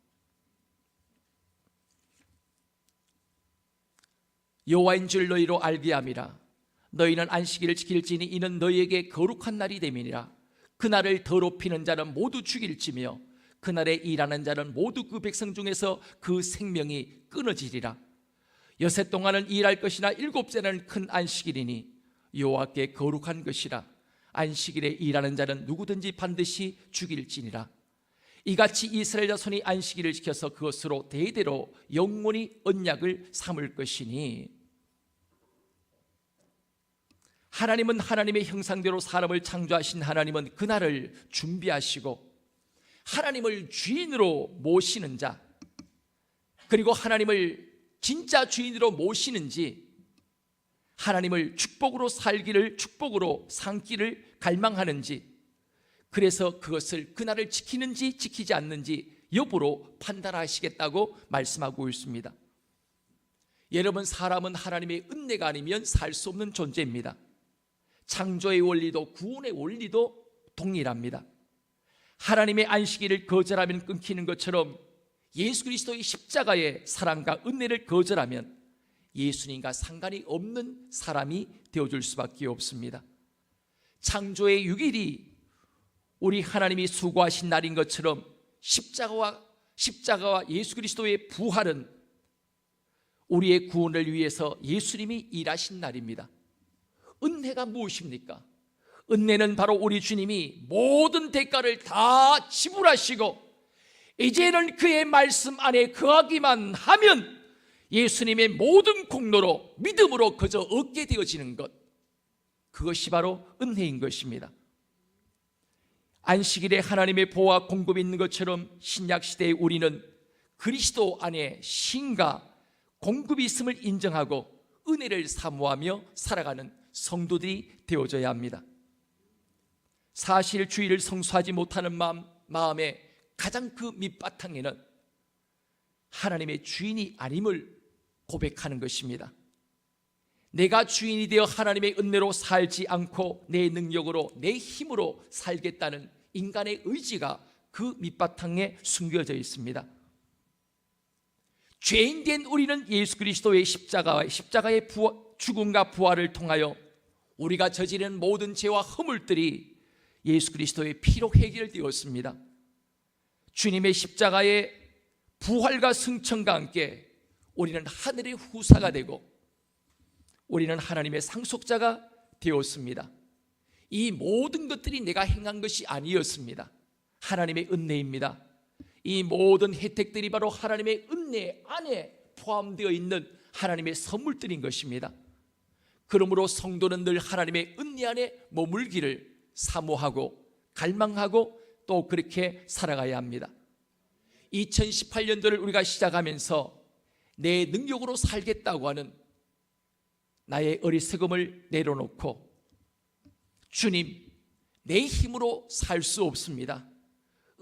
여호와인 줄 너희로 알게 함이라. 너희는 안식일을 지킬지니 이는 너희에게 거룩한 날이 됨이니라. 그날을 더럽히는 자는 모두 죽일지며 그날에 일하는 자는 모두 그 백성 중에서 그 생명이 끊어지리라. 여섯 동안은 일할 것이나 일곱째는 큰 안식일이니 여호와께 거룩한 것이라. 안식일에 일하는 자는 누구든지 반드시 죽일지니라. 이같이 이스라엘 자손이 안식일을 지켜서 그것으로 대대로 영원히 언약을 삼을 것이니, 하나님은 하나님의 형상대로 사람을 창조하신 하나님은 그날을 준비하시고 하나님을 주인으로 모시는 자, 그리고 하나님을 진짜 주인으로 모시는지 하나님을 축복으로 살기를, 축복으로 삼기를 갈망하는지, 그래서 그것을 그날을 지키는지 지키지 않는지 여부로 판단하시겠다고 말씀하고 있습니다. 여러분, 사람은 하나님의 은혜가 아니면 살 수 없는 존재입니다. 창조의 원리도 구원의 원리도 동일합니다. 하나님의 안식일을 거절하면 끊기는 것처럼 예수 그리스도의 십자가의 사랑과 은혜를 거절하면 예수님과 상관이 없는 사람이 되어줄 수밖에 없습니다. 창조의 6일이 우리 하나님이 수고하신 날인 것처럼 십자가와 예수 그리스도의 부활은 우리의 구원을 위해서 예수님이 일하신 날입니다. 은혜가 무엇입니까? 은혜는 바로 우리 주님이 모든 대가를 다 지불하시고 이제는 그의 말씀 안에 거하기만 하면 예수님의 모든 공로로 믿음으로 그저 얻게 되어지는 것, 그것이 바로 은혜인 것입니다. 안식일에 하나님의 보호와 공급이 있는 것처럼 신약시대에 우리는 그리스도 안에 신과 공급이 있음을 인정하고 은혜를 사모하며 살아가는 성도들이 되어져야 합니다. 사실 주일을 성수하지 못하는 마음의 가장 그 밑바탕에는 하나님의 주인이 아님을 고백하는 것입니다. 내가 주인이 되어 하나님의 은혜로 살지 않고 내 능력으로 내 힘으로 살겠다는 인간의 의지가 그 밑바탕에 숨겨져 있습니다. 죄인된 우리는 예수 그리스도의 십자가의 죽음과 부활을 통하여 우리가 저지른 모든 죄와 허물들이 예수 그리스도의 피로 해결되었습니다. 주님의 십자가의 부활과 승천과 함께 우리는 하늘의 후사가 되고 우리는 하나님의 상속자가 되었습니다. 이 모든 것들이 내가 행한 것이 아니었습니다. 하나님의 은혜입니다. 이 모든 혜택들이 바로 하나님의 은혜 안에 포함되어 있는 하나님의 선물들인 것입니다. 그러므로 성도는 늘 하나님의 은혜 안에 머물기를 사모하고 갈망하고 또 그렇게 살아가야 합니다. 2018년도를 우리가 시작하면서 내 능력으로 살겠다고 하는 나의 어리석음을 내려놓고, 주님, 내 힘으로 살 수 없습니다.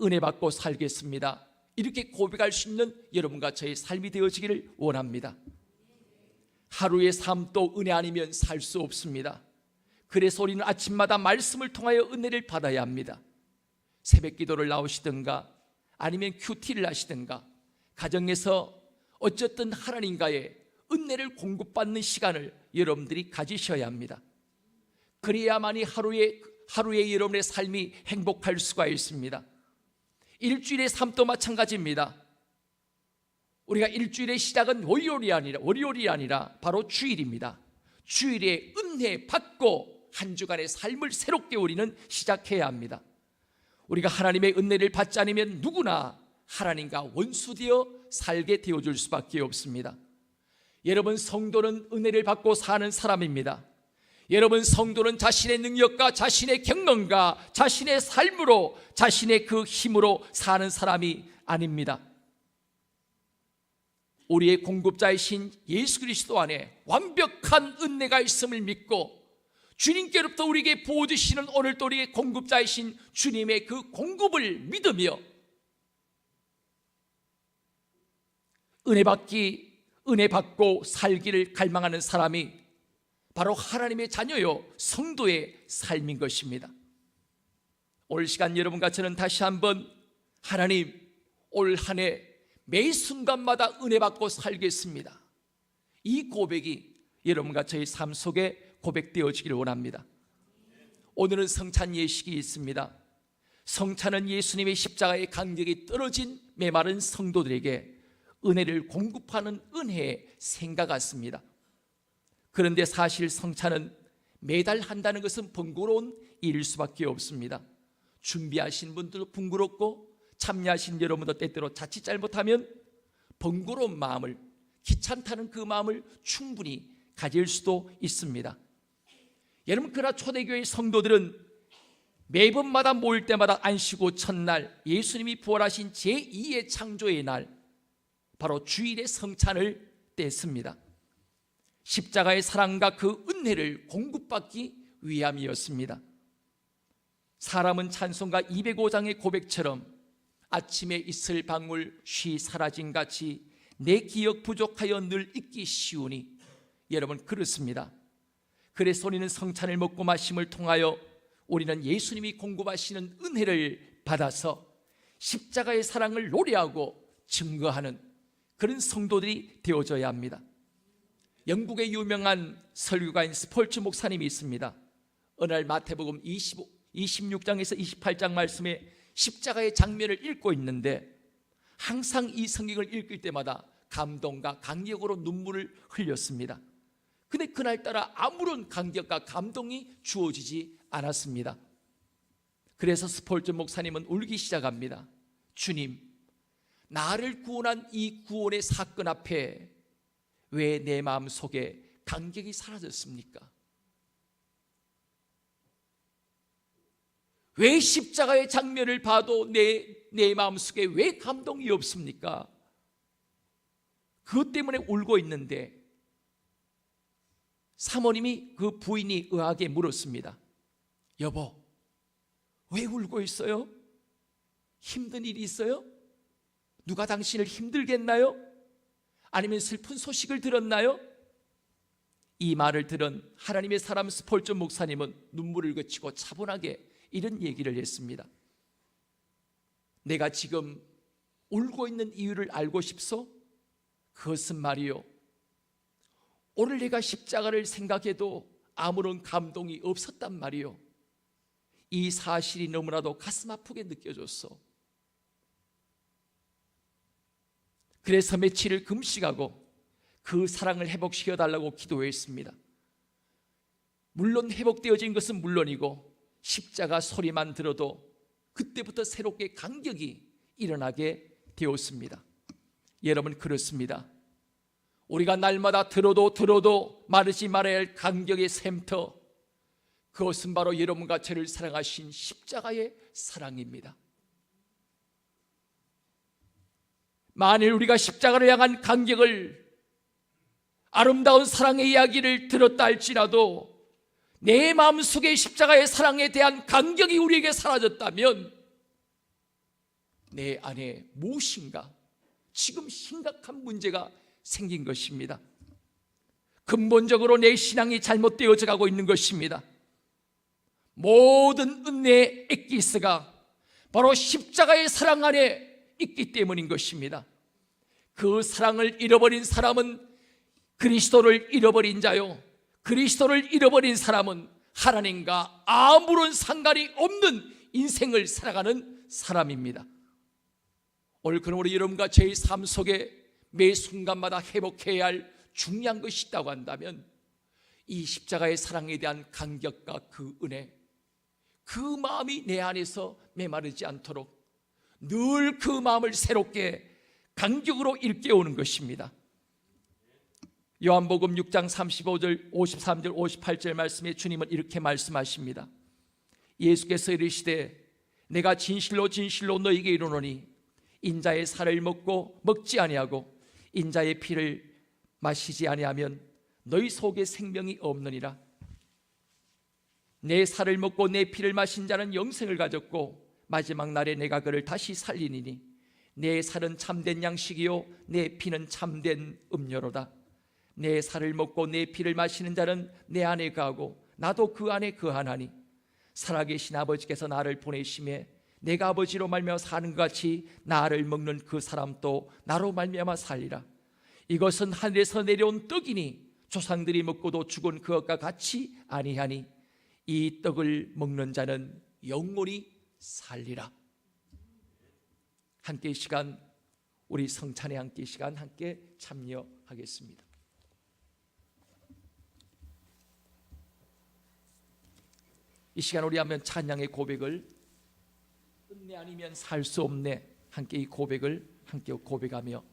은혜 받고 살겠습니다. 이렇게 고백할 수 있는 여러분과 저의 삶이 되어지기를 원합니다. 하루의 삶도 은혜 아니면 살 수 없습니다. 그래서 우리는 아침마다 말씀을 통하여 은혜를 받아야 합니다. 새벽 기도를 나오시든가 아니면 큐티를 하시든가 가정에서 어쨌든 하나님과의 은혜를 공급받는 시간을 여러분들이 가지셔야 합니다. 그래야만이 하루의 여러분의 삶이 행복할 수가 있습니다. 일주일의 삶도 마찬가지입니다. 우리가 일주일의 시작은 월요일이 아니라 바로 주일입니다. 주일에 은혜 받고 한 주간의 삶을 새롭게 우리는 시작해야 합니다. 우리가 하나님의 은혜를 받지 않으면 누구나 하나님과 원수되어 살게 되어줄 수밖에 없습니다. 여러분, 성도는 은혜를 받고 사는 사람입니다. 여러분, 성도는 자신의 능력과 자신의 경험과 자신의 삶으로, 자신의 그 힘으로 사는 사람이 아닙니다. 우리의 공급자이신 예수 그리스도 안에 완벽한 은혜가 있음을 믿고 주님께로부터 우리에게 부어주시는 오늘도 우리의 공급자이신 주님의 그 공급을 믿으며 은혜 받고 살기를 갈망하는 사람이 바로 하나님의 자녀요 성도의 삶인 것입니다. 오늘 시간 여러분과 저는 다시 한번 하나님, 올 한 해 매 순간마다 은혜 받고 살겠습니다, 이 고백이 여러분과 저의 삶 속에 고백되어지기를 원합니다. 오늘은 성찬 예식이 있습니다. 성찬은 예수님의 십자가의 간격이 떨어진 메마른 성도들에게 은혜를 공급하는 은혜의 생각 같습니다. 그런데 사실 성찬은 매달 한다는 것은 번거로운 일일 수밖에 없습니다. 준비하신 분들도 번거롭고 참여하신 여러분도 때때로 자칫 잘못하면 번거로운 마음을, 귀찮다는 그 마음을 충분히 가질 수도 있습니다. 여러분, 그러나 초대교회 성도들은 매번마다 모일 때마다 안식오 첫날, 예수님이 부활하신 제2의 창조의 날, 바로 주일의 성찬을 뗐습니다. 십자가의 사랑과 그 은혜를 공급받기 위함이었습니다. 사람은 찬송가 205장의 고백처럼 아침에 이슬 방울 쉬 사라진 같이 내 기억 부족하여 늘 잊기 쉬우니, 여러분 그렇습니다. 그래서 우리는 성찬을 먹고 마심을 통하여 우리는 예수님이 공급하시는 은혜를 받아서 십자가의 사랑을 노래하고 증거하는 그런 성도들이 되어져야 합니다. 영국의 유명한 설교가인 스폴츠 목사님이 있습니다. 어느 날 마태복음 26장에서 28장 말씀에 십자가의 장면을 읽고 있는데 항상 이 성경을 읽을 때마다 감동과 감격으로 눈물을 흘렸습니다. 근데 그날따라 아무런 감격과 감동이 주어지지 않았습니다. 그래서 스폴전 목사님은 울기 시작합니다. 주님, 나를 구원한 이 구원의 사건 앞에 왜 내 마음속에 감격이 사라졌습니까? 왜 십자가의 장면을 봐도 내 마음속에 왜 감동이 없습니까? 그것 때문에 울고 있는데 사모님이 그 부인이 의아하게 물었습니다. 여보, 왜 울고 있어요? 힘든 일이 있어요? 누가 당신을 힘들게 했나요? 아니면 슬픈 소식을 들었나요? 이 말을 들은 하나님의 사람 스폴전 목사님은 눈물을 그치고 차분하게 이런 얘기를 했습니다. 내가 지금 울고 있는 이유를 알고 싶소? 그것은 말이요, 오늘 내가 십자가를 생각해도 아무런 감동이 없었단 말이요, 이 사실이 너무나도 가슴 아프게 느껴졌어. 그래서 며칠을 금식하고 그 사랑을 회복시켜달라고 기도했습니다. 물론 회복되어진 것은 물론이고 십자가 소리만 들어도 그때부터 새롭게 감격이 일어나게 되었습니다. 여러분 그렇습니다. 우리가 날마다 들어도 마르지 말아야 할 감격의 샘터, 그것은 바로 여러분과 저를 사랑하신 십자가의 사랑입니다. 만일 우리가 십자가를 향한 감격을, 아름다운 사랑의 이야기를 들었다 할지라도 내 마음속에 십자가의 사랑에 대한 감격이 우리에게 사라졌다면 내 안에 무엇인가 지금 심각한 문제가 생긴 것입니다. 근본적으로 내 신앙이 잘못되어져 가고 있는 것입니다. 모든 은혜의 엑기스가 바로 십자가의 사랑 안에 있기 때문인 것입니다. 그 사랑을 잃어버린 사람은 그리스도를 잃어버린 자요, 그리스도를 잃어버린 사람은 하나님과 아무런 상관이 없는 인생을 살아가는 사람입니다. 오늘 그러므로 여러분과 제 삶 속에 매 순간마다 회복해야 할 중요한 것이 있다고 한다면 이 십자가의 사랑에 대한 감격과 그 은혜, 그 마음이 내 안에서 메마르지 않도록 늘 그 마음을 새롭게 감격으로 일깨우는 것입니다. 요한복음 6장 35절, 53절, 58절 말씀에 주님은 이렇게 말씀하십니다. 예수께서 이르시되 내가 진실로 진실로 너희에게 이르노니 인자의 살을 먹지 아니하고 인자의 피를 마시지 아니하면 너희 속에 생명이 없느니라. 내 살을 먹고 내 피를 마신 자는 영생을 가졌고 마지막 날에 내가 그를 다시 살리니니 내 살은 참된 양식이요 내 피는 참된 음료로다. 내 살을 먹고 내 피를 마시는 자는 내 안에 거하고 나도 그 안에 거하나니 살아계신 아버지께서 나를 보내심에 내가 아버지로 말미암아 사는 것 같이 나를 먹는 그 사람도 나로 말미암아 살리라. 이것은 하늘에서 내려온 떡이니 조상들이 먹고도 죽은 그것과 같이 아니하니 이 떡을 먹는 자는 영원히 살리라. 함께 이 시간, 우리 성찬의 함께 이 시간 함께 참여하겠습니다. 이 시간 우리 하면 찬양의 고백을 은혜 아니면 살 수 없네, 함께 이 고백을 함께 고백하며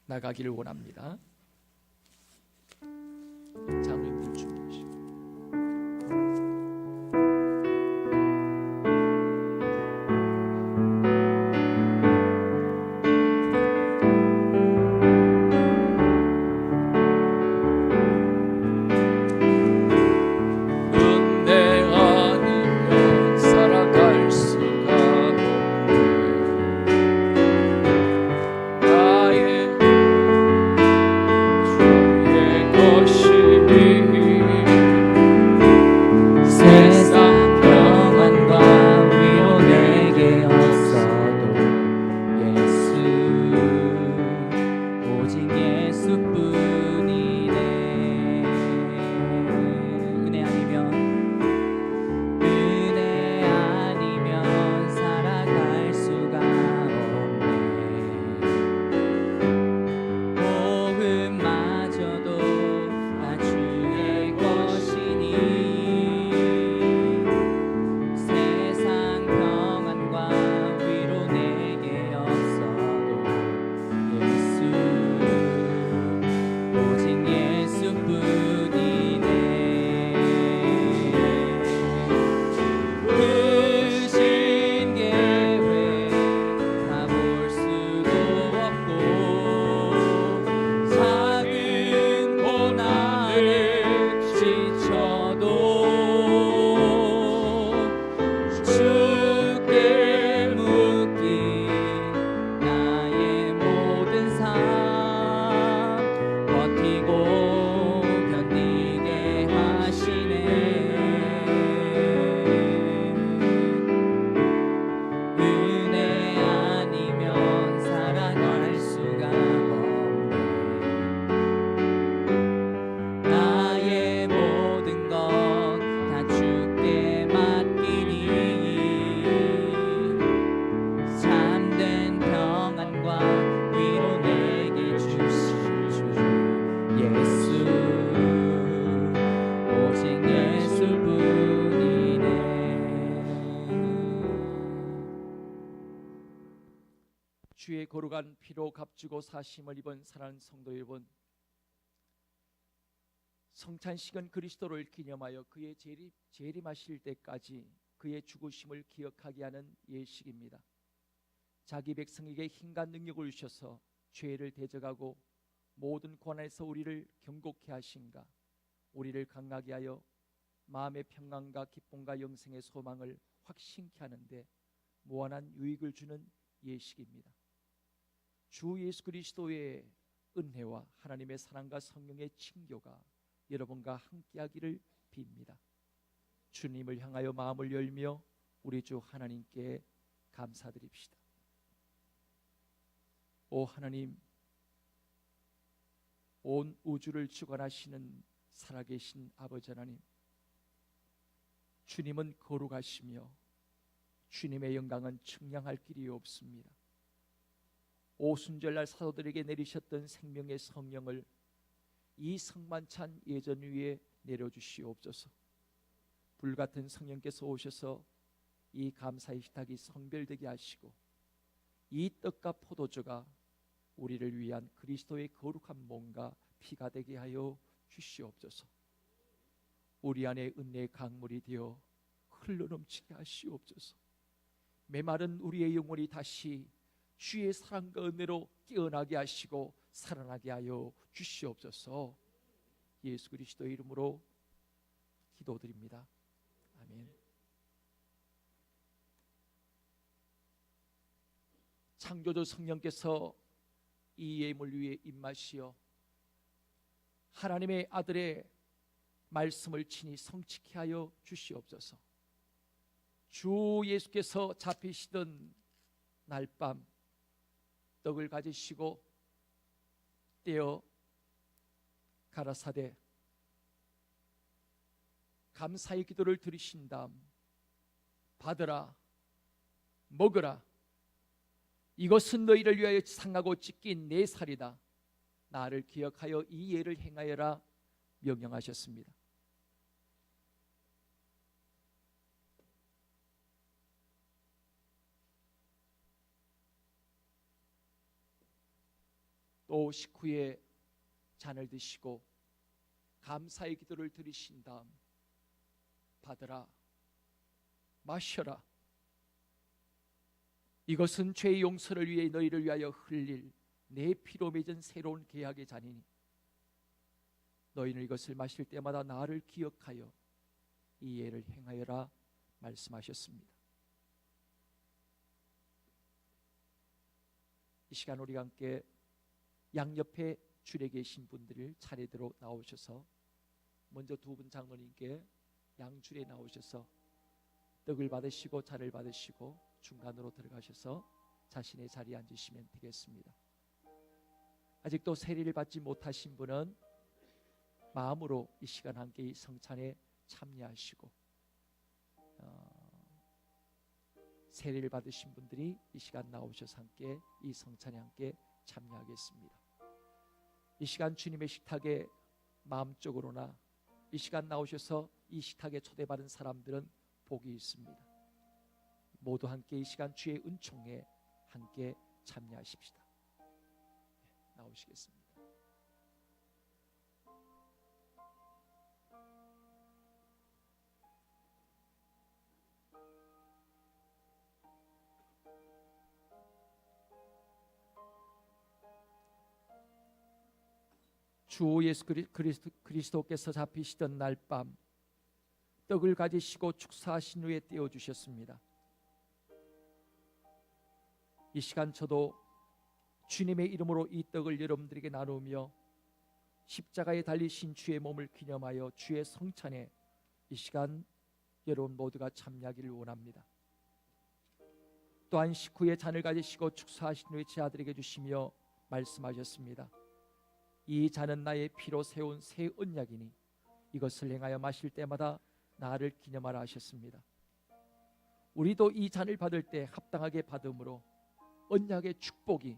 나가기를 원합니다. 장로님들 준비하시고 은혜 아니면 살아갈 수가 없네. 나의 주의 것이니 세상 평안과 위로 내게 없어도 예수 오직 예수뿐이네. 은혜 아니면 살아갈 수가 없네. 복음마저도 다 주의 것이니 세상 평안과 위로 내게 없어도 예수 오직 예수뿐이네. 크신 계획 다 볼 수도 없고 작은 고난에 지쳐도 주께 묶인 나의 모든 삶 버티고 견디게 하시네. 은혜 아니면 살아갈 수가 없네. 나의 모든 것 다 주께 맡기니 참된 평안과 위로 내게 주실 주 예수 오직 예수뿐이네. 주의 거룩한 피로 값주고 사심을 입은 사랑하는 성도 여러분, 성찬식은 그리스도를 기념하여 그의 재림하실 때까지 그의 죽으심을 기억하게 하는 예식입니다. 자기 백성에게 힘과 능력을 주셔서 죄를 대적하고 모든 고난에서 우리를 경고케 하신가, 우리를 강하게 하여 마음의 평안과 기쁨과 영생의 소망을 확신케 하는데 무한한 유익을 주는 예식입니다. 주 예수 그리스도의 은혜와 하나님의 사랑과 성령의 친교가 여러분과 함께하기를 빕니다. 주님을 향하여 마음을 열며 우리 주 하나님께 감사드립시다. 오 하나님, 온 우주를 주관하시는 살아계신 아버지 하나님, 주님은 거룩하시며 주님의 영광은 측량할 길이 없습니다. 오순절날 사도들에게 내리셨던 생명의 성령을 이 성만찬 예전 위에 내려주시옵소서. 불같은 성령께서 오셔서 이 감사의 식탁이 성별되게 하시고 이 떡과 포도주가 우리를 위한 그리스도의 거룩한 몸과 피가 되게 하여 주시옵소서. 우리 안에 은혜의 강물이 되어 흘러넘치게 하시옵소서. 메마른 우리의 영혼이 다시 주의 사랑과 은혜로 깨어나게 하시고 살아나게 하여 주시옵소서. 예수 그리스도의 이름으로 기도드립니다. 아멘. 창조주 성령께서 이 예물 위에 임마시어 하나님의 아들의 말씀을 친히 성취케 하여 주시옵소서. 주 예수께서 잡히시던 날밤 떡을 가지시고 떼어 가라사대 감사의 기도를 드리신 다음 받으라 먹으라 이것은 너희를 위하여 상하고 찢긴 내 살이다. 나를 기억하여 이 예를 행하여라 명령하셨습니다. 또 식후에 잔을 드시고 감사의 기도를 드리신 다음 받으라 마셔라 이것은 죄의 용서를 위해 너희를 위하여 흘릴 내 피로 맺은 새로운 계약의 잔이니 너희는 이것을 마실 때마다 나를 기억하여 이 예를 행하여라 말씀하셨습니다. 이 시간 우리가 함께 양옆에 줄에 계신 분들을 차례대로 나오셔서 먼저 두 분 장로님께 양줄에 나오셔서 떡을 받으시고 잔을 받으시고 중간으로 들어가셔서 자신의 자리에 앉으시면 되겠습니다. 아직도 세례를 받지 못하신 분은 마음으로 이 시간 함께 이 성찬에 참여하시고 세례를 받으신 분들이 이 시간 나오셔서 함께 이 성찬에 함께 참여하겠습니다. 이 시간 주님의 식탁에 마음적으로나 이 시간 나오셔서 이 식탁에 초대받은 사람들은 복이 있습니다. 모두 함께 이 시간 주의 은총에 함께 참여하십시다. 나오시겠습니다. 주 예수 그리스도께서 잡히시던 날 밤 떡을 가지시고 축사하신 후에 떼어주셨습니다. 이 시간 저도 주님의 이름으로 이 떡을 여러분들에게 나누며 십자가에 달리신 주의 몸을 기념하여 주의 성찬에 이 시간 여러분 모두가 참여하기를 원합니다. 또한 식후에 잔을 가지시고 축사하신 후에 제 아들에게 주시며 말씀하셨습니다. 이 잔은 나의 피로 세운 새 언약이니 이것을 행하여 마실 때마다 나를 기념하라 하셨습니다. 우리도 이 잔을 받을 때 합당하게 받음으로 언약의 축복이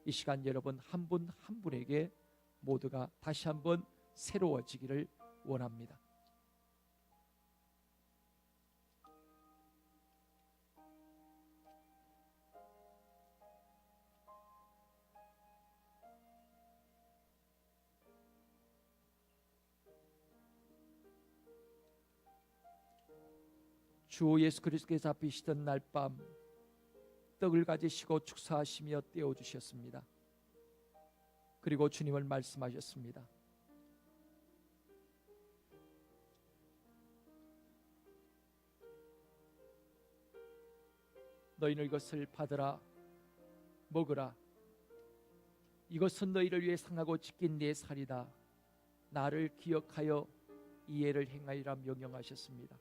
이 시간 여러분 한 분 한 분에게 모두가 다시 한번 새로워지기를 원합니다. 주 예수 그리스도께서 잡히시던 날 밤 떡을 가지시고 축사하시며 떼어주셨습니다. 그리고 주님을 말씀하셨습니다. 너희는 이것을 받으라 먹으라 이것은 너희를 위해 상하고 찢긴 내 살이다. 나를 기억하여 이 예를 행하리라 명령하셨습니다.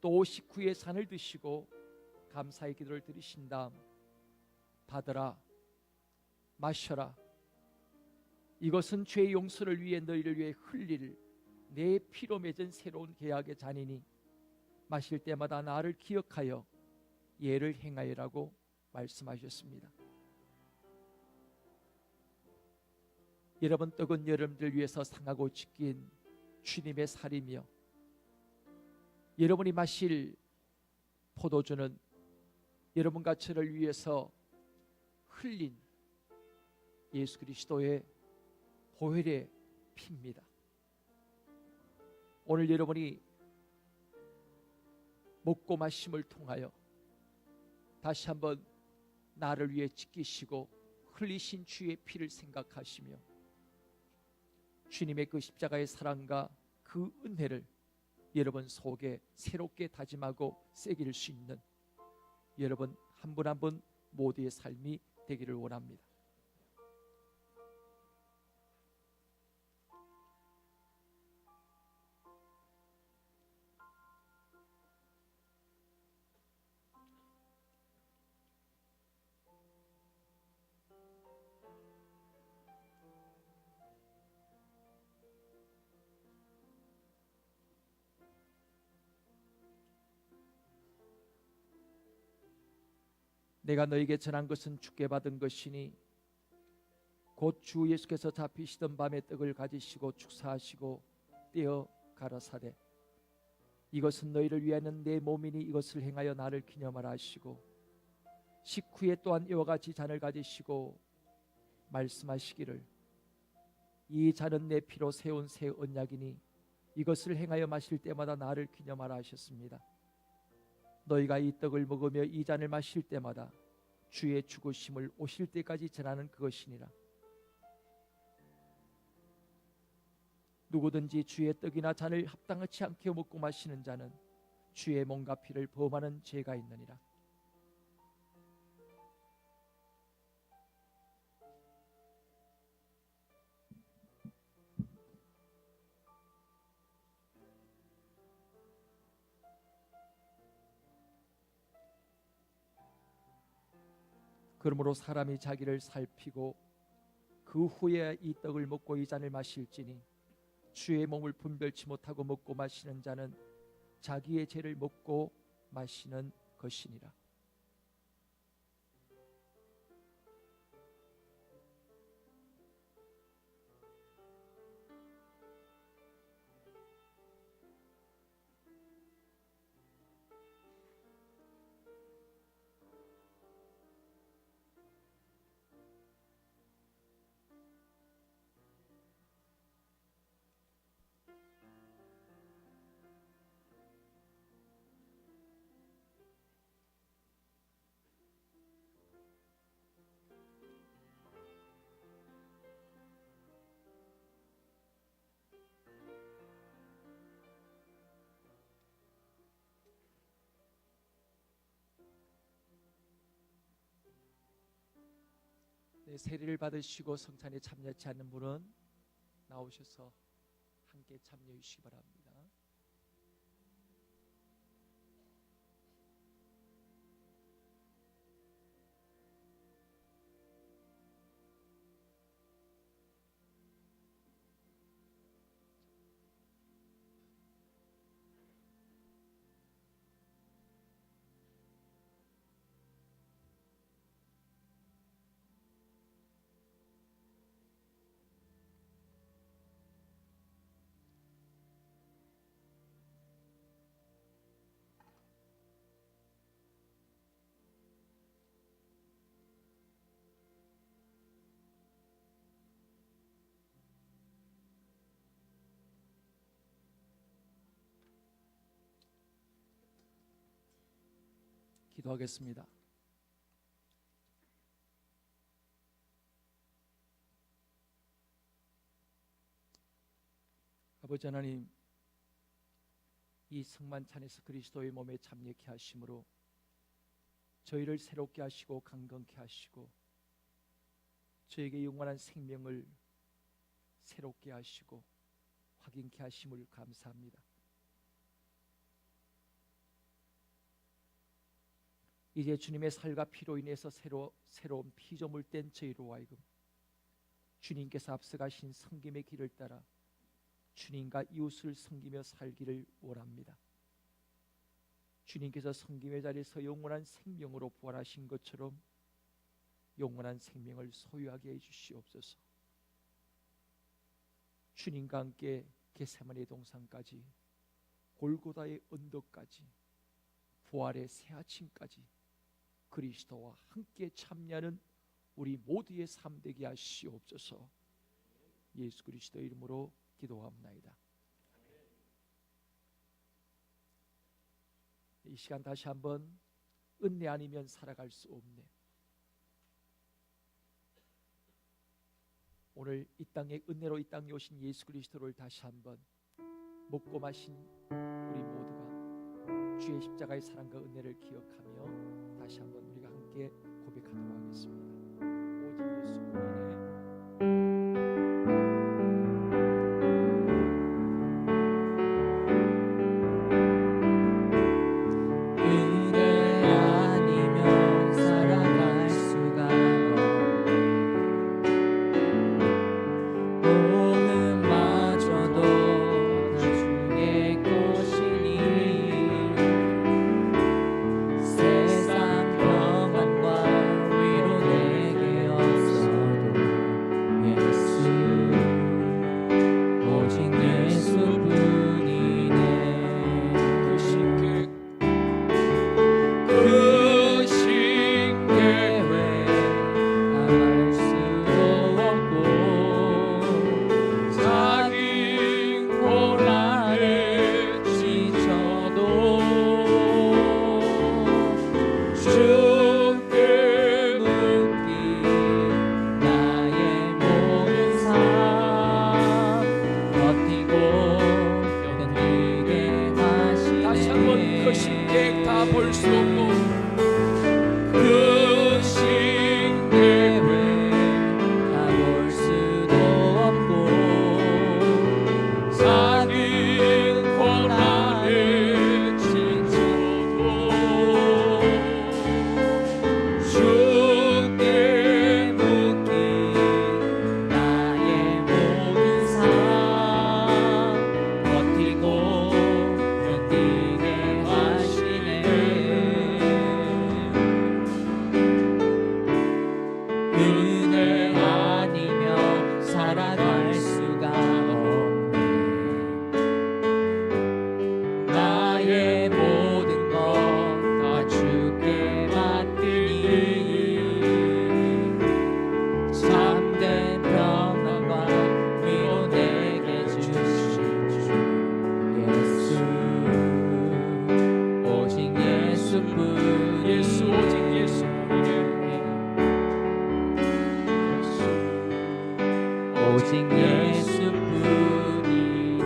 또 식후에 잔을 드시고 감사의 기도를 드리신 다음 받으라 마셔라 이것은 죄의 용서를 위해 너희를 위해 흘릴 내 피로 맺은 새로운 계약의 잔이니 마실 때마다 나를 기억하여 예를 행하여라고 말씀하셨습니다. 여러분 떡은 여러분들 위해서 상하고 찢긴 주님의 살이며 여러분이 마실 포도주는 여러분과 저를 위해서 흘린 예수 그리스도의 보혈의 피입니다. 오늘 여러분이 먹고 마심을 통하여 다시 한번 나를 위해 찢기시고 흘리신 주의 피를 생각하시며 주님의 그 십자가의 사랑과 그 은혜를 여러분 속에 새롭게 다짐하고 새길 수 있는 여러분 한 분 한 분 모두의 삶이 되기를 원합니다. 내가 너에게 전한 것은 주께 받은 것이니 곧 주 예수께서 잡히시던 밤에 떡을 가지시고 축사하시고 떼어 가라사대 이것은 너희를 위하는 내 몸이니 이것을 행하여 나를 기념하라 하시고 식후에 또한 이와 같이 잔을 가지시고 말씀하시기를 이 잔은 내 피로 세운 새 언약이니 이것을 행하여 마실 때마다 나를 기념하라 하셨습니다. 너희가 이 떡을 먹으며 이 잔을 마실 때마다 주의 죽으심을 오실 때까지 전하는 그것이니라. 누구든지 주의 떡이나 잔을 합당치 않게 먹고 마시는 자는 주의 몸과 피를 범하는 죄가 있느니라. 그러므로 사람이 자기를 살피고 그 후에 이 떡을 먹고 이 잔을 마실지니 주의 몸을 분별치 못하고 먹고 마시는 자는 자기의 죄를 먹고 마시는 것이니라. 세례를 받으시고 성찬에 참여하지 않는 분은 나오셔서 함께 참여해 주시기 바랍니다. 기도하겠습니다. 아버지 하나님, 이 성만찬에서 그리스도의 몸에 참여케 하심으로 저희를 새롭게 하시고 강건케 하시고 저에게 영원한 생명을 새롭게 하시고 확인케 하심을 감사합니다. 이제 주님의 살과 피로 인해서 새로운 피조물 된 저희로 하여금 주님께서 앞서가신 섬김의 길을 따라 주님과 이웃을 섬기며 살기를 원합니다. 주님께서 섬김의 자리에서 영원한 생명으로 부활하신 것처럼 영원한 생명을 소유하게 해주시옵소서. 주님과 함께 겟세마네 동산까지 골고다의 언덕까지 부활의 새 아침까지 그리스도와 함께 참여하는 우리 모두의 삶 되게 하시옵소서. 예수 그리스도 이름으로 기도합나이다. 이 시간 다시 한번 은혜 아니면 살아갈 수 없네. 오늘 이 땅에 은혜로 이 땅에 오신 예수 그리스도를 다시 한번 먹고 마신 우리 모두가 주의 십자가의 사랑과 은혜를 기억하며 다시 한번 우리가 함께 고백하도록 하겠습니다. 오직 예수뿐이네. 은혜 아니면 살아갈 수가 없네. 몸은마저도 다 주의 것이니 세상 평안과 위로 내게 없어도 예수 오직 예수뿐이네. 그 신께 그 신께 왜 나갈 수도 없고 자기 고난에 지쳐도 주께 묻기 나의 모든 삶 버티고 견디게 하시네. 다시 한번 그 신께 다 볼 수 없고 그 신께 가볼 수도 없고 자기 고난에 지쳐도 주께 묻기 나의 모든 삶 버티고 견디게 하시네. 은혜 아니며 살아갈 수가 없네. 나의 모든 것 다 주께 맡기니 참된 평안과 위로 내게 주실 주 예수 오직 예수뿐 예수 오직 예수뿐이네. 오직 예수뿐이네.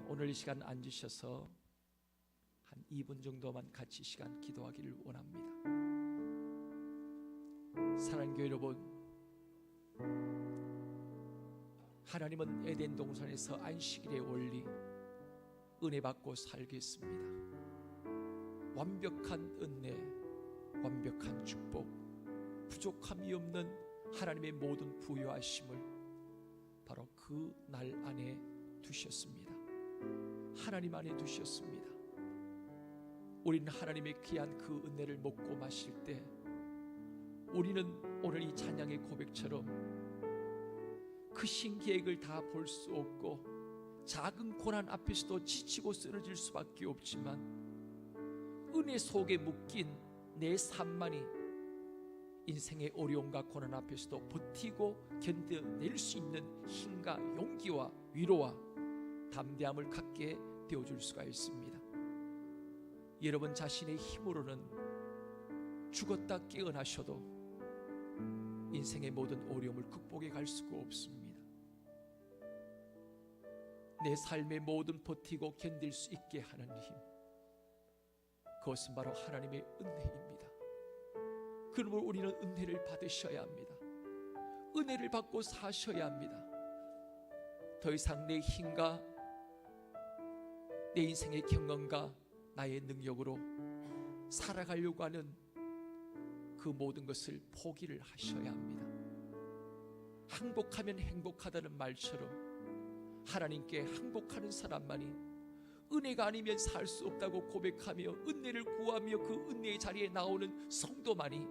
오늘 이 시간 앉으셔서 한 2분 정도만 같이 시간 기도하기를 원합니다. 사랑하는 교회 여러분, 하나님은 에덴 동산에서 안식일의 원리 은혜 받고 살겠습니다. 완벽한 은혜, 완벽한 축복, 부족함이 없는 하나님의 모든 부요하심을 바로 그 날 안에 두셨습니다. 하나님 안에 두셨습니다. 우리는 하나님의 귀한 그 은혜를 먹고 마실 때 우리는 오늘 이 찬양의 고백처럼 그 신계획을 다 볼 수 없고 작은 고난 앞에서도 지치고 쓰러질 수밖에 없지만 은혜 속에 묶인 내 삶만이 인생의 어려움과 고난 앞에서도 버티고 견뎌낼 수 있는 힘과 용기와 위로와 담대함을 갖게 되어줄 수가 있습니다. 여러분 자신의 힘으로는 죽었다 깨어나셔도 인생의 모든 어려움을 극복해 갈 수가 없습니다. 내 삶의 모든 버티고 견딜 수 있게 하는 힘, 그것은 바로 하나님의 은혜입니다. 그러므로 우리는 은혜를 받으셔야 합니다. 은혜를 받고 사셔야 합니다. 더 이상 내 힘과 내 인생의 경험과 나의 능력으로 살아가려고 하는 그 모든 것을 포기를 하셔야 합니다. 항복하면 행복하다는 말처럼 하나님께 항복하는 사람만이 은혜가 아니면 살 수 없다고 고백하며 은혜를 구하며 그 은혜의 자리에 나오는 성도만이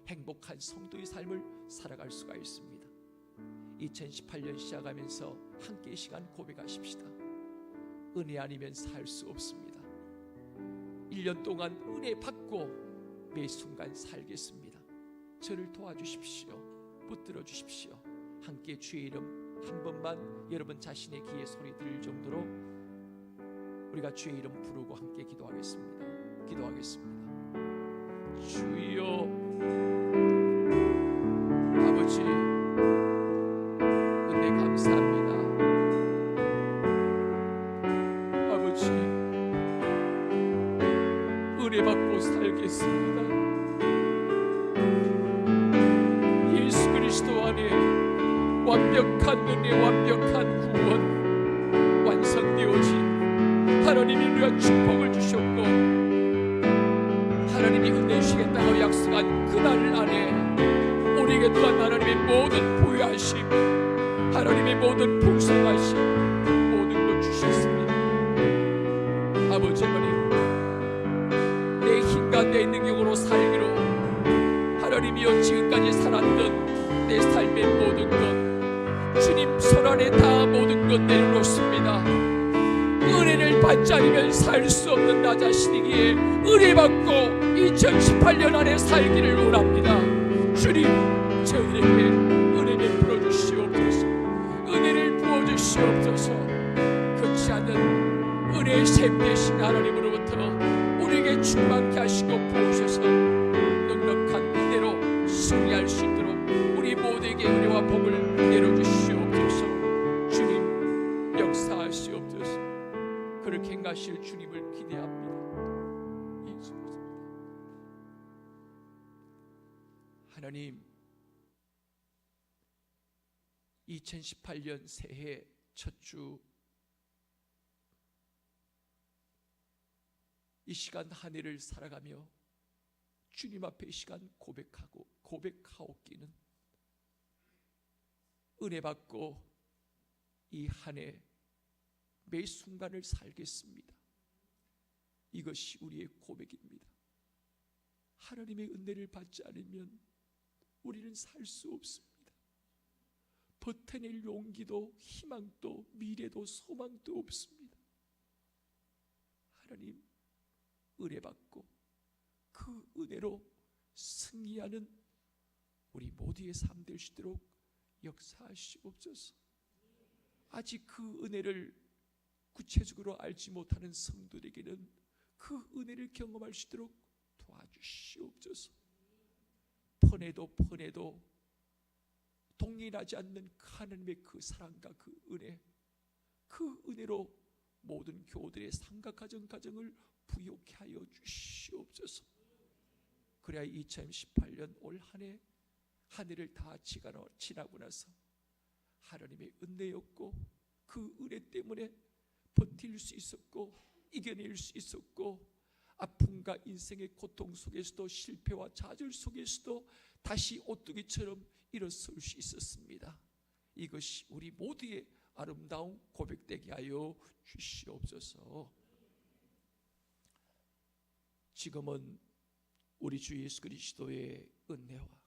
행복한 성도의 삶을 살아갈 수가 있습니다. 2018년 시작하면서 함께 이 시간 고백하십시다. 은혜 아니면 살 수 없습니다. 1년 동안 은혜 받고 매 순간 살겠습니다. 저를 도와주십시오. 붙들어 주십시오. 함께 주의 이름 한 번만 여러분 자신의 귀에 소리 들릴 정도로 우리가 주의 이름 부르고 함께 기도하겠습니다. 기도하겠습니다. 주여 기도하겠습니다. 예수 그리스도 안에 완벽한 은혜, 완벽한 구원 완성되어진 하나님이 우리가 축복을 주셨고 하나님이 은혜 주시겠다고 약속한 그날 안에 우리에게 또한 하나님의 모든 보유하심, 하나님의 모든 풍성하심 모든 것 주셨습니다. 아버지 하나님, 내 힘과 내 능력으로 살기로 하나님이여 지금까지 살았던 내 삶의 모든 것 주님 손 안에 다 모든 것 내려놓습니다. 은혜를 받지 않으면 살 수 없는 나 자신이기에 은혜 받고 2018년 안에 살기를 원합니다. 주님, 저희에게 은혜 베풀어 주시옵소서. 은혜를 부어 주시옵소서. 그렇지 않는 은혜의 샘 되신 하나님으로부터 우리에게 충만케 하시고 부으셔서 넉넉한 은혜로 승리할 수 있도록 우리 모두에게 은혜와 복을 내려주시옵소서. 주님, 역사하시옵소서. 그렇게 행하실 주님을 기대합니다. 예수 그리스도. 하나님, 2018년 새해 첫 주 이 시간 한 해를 살아가며 주님 앞에 이 시간 고백하옵기는 은혜 받고 이 한 해 매 순간을 살겠습니다. 이것이 우리의 고백입니다. 하나님의 은혜를 받지 않으면 우리는 살 수 없습니다. 버텨낼 용기도 희망도 미래도 소망도 없습니다. 하나님, 은혜 받고 그 은혜로 승리하는 우리 모두의 삶 될 수 있도록 역사하시옵소서. 아직 그 은혜를 구체적으로 알지 못하는 성도들에게는 그 은혜를 경험할 수 있도록 도와주시옵소서. 펀해도 동일하지 않는 하나님의 그 사랑과 그 은혜, 그 은혜로 모든 교우들의 삶과 가정을 부욕케 하여 주시옵소서. 그래야 2018년 올 한 해 한 해를 다 지나고 나서 하나님의 은혜였고 그 은혜 때문에 버틸 수 있었고 이겨낼 수 있었고 아픔과 인생의 고통 속에서도 실패와 좌절 속에서도 다시 오뚜기처럼 일어설 수 있었습니다. 이것이 우리 모두의 아름다운 고백되게 하여 주시옵소서. 지금은 우리 주 예수 그리스도의 은혜와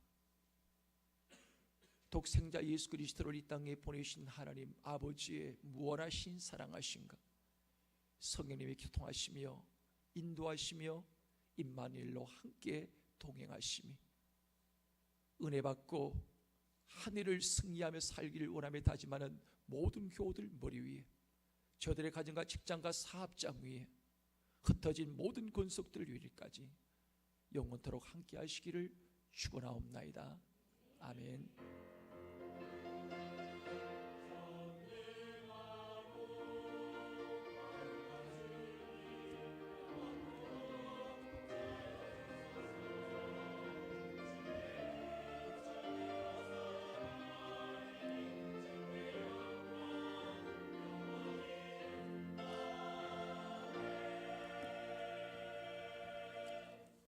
독생자 예수 그리스도를 이 땅에 보내신 하나님 아버지의 무한하신 사랑하심과 성령님의 교통하시며 인도하시며 임마누엘로 함께 동행하심이 은혜 받고 한 해를 승리하며 살기를 원하며 다짐하는 모든 교우들 머리 위에, 저들의 가정과 직장과 사업장 위에, 흩어진 모든 권속들 위에까지 영원토록 함께 하시기를 축원하옵나이다. 아멘.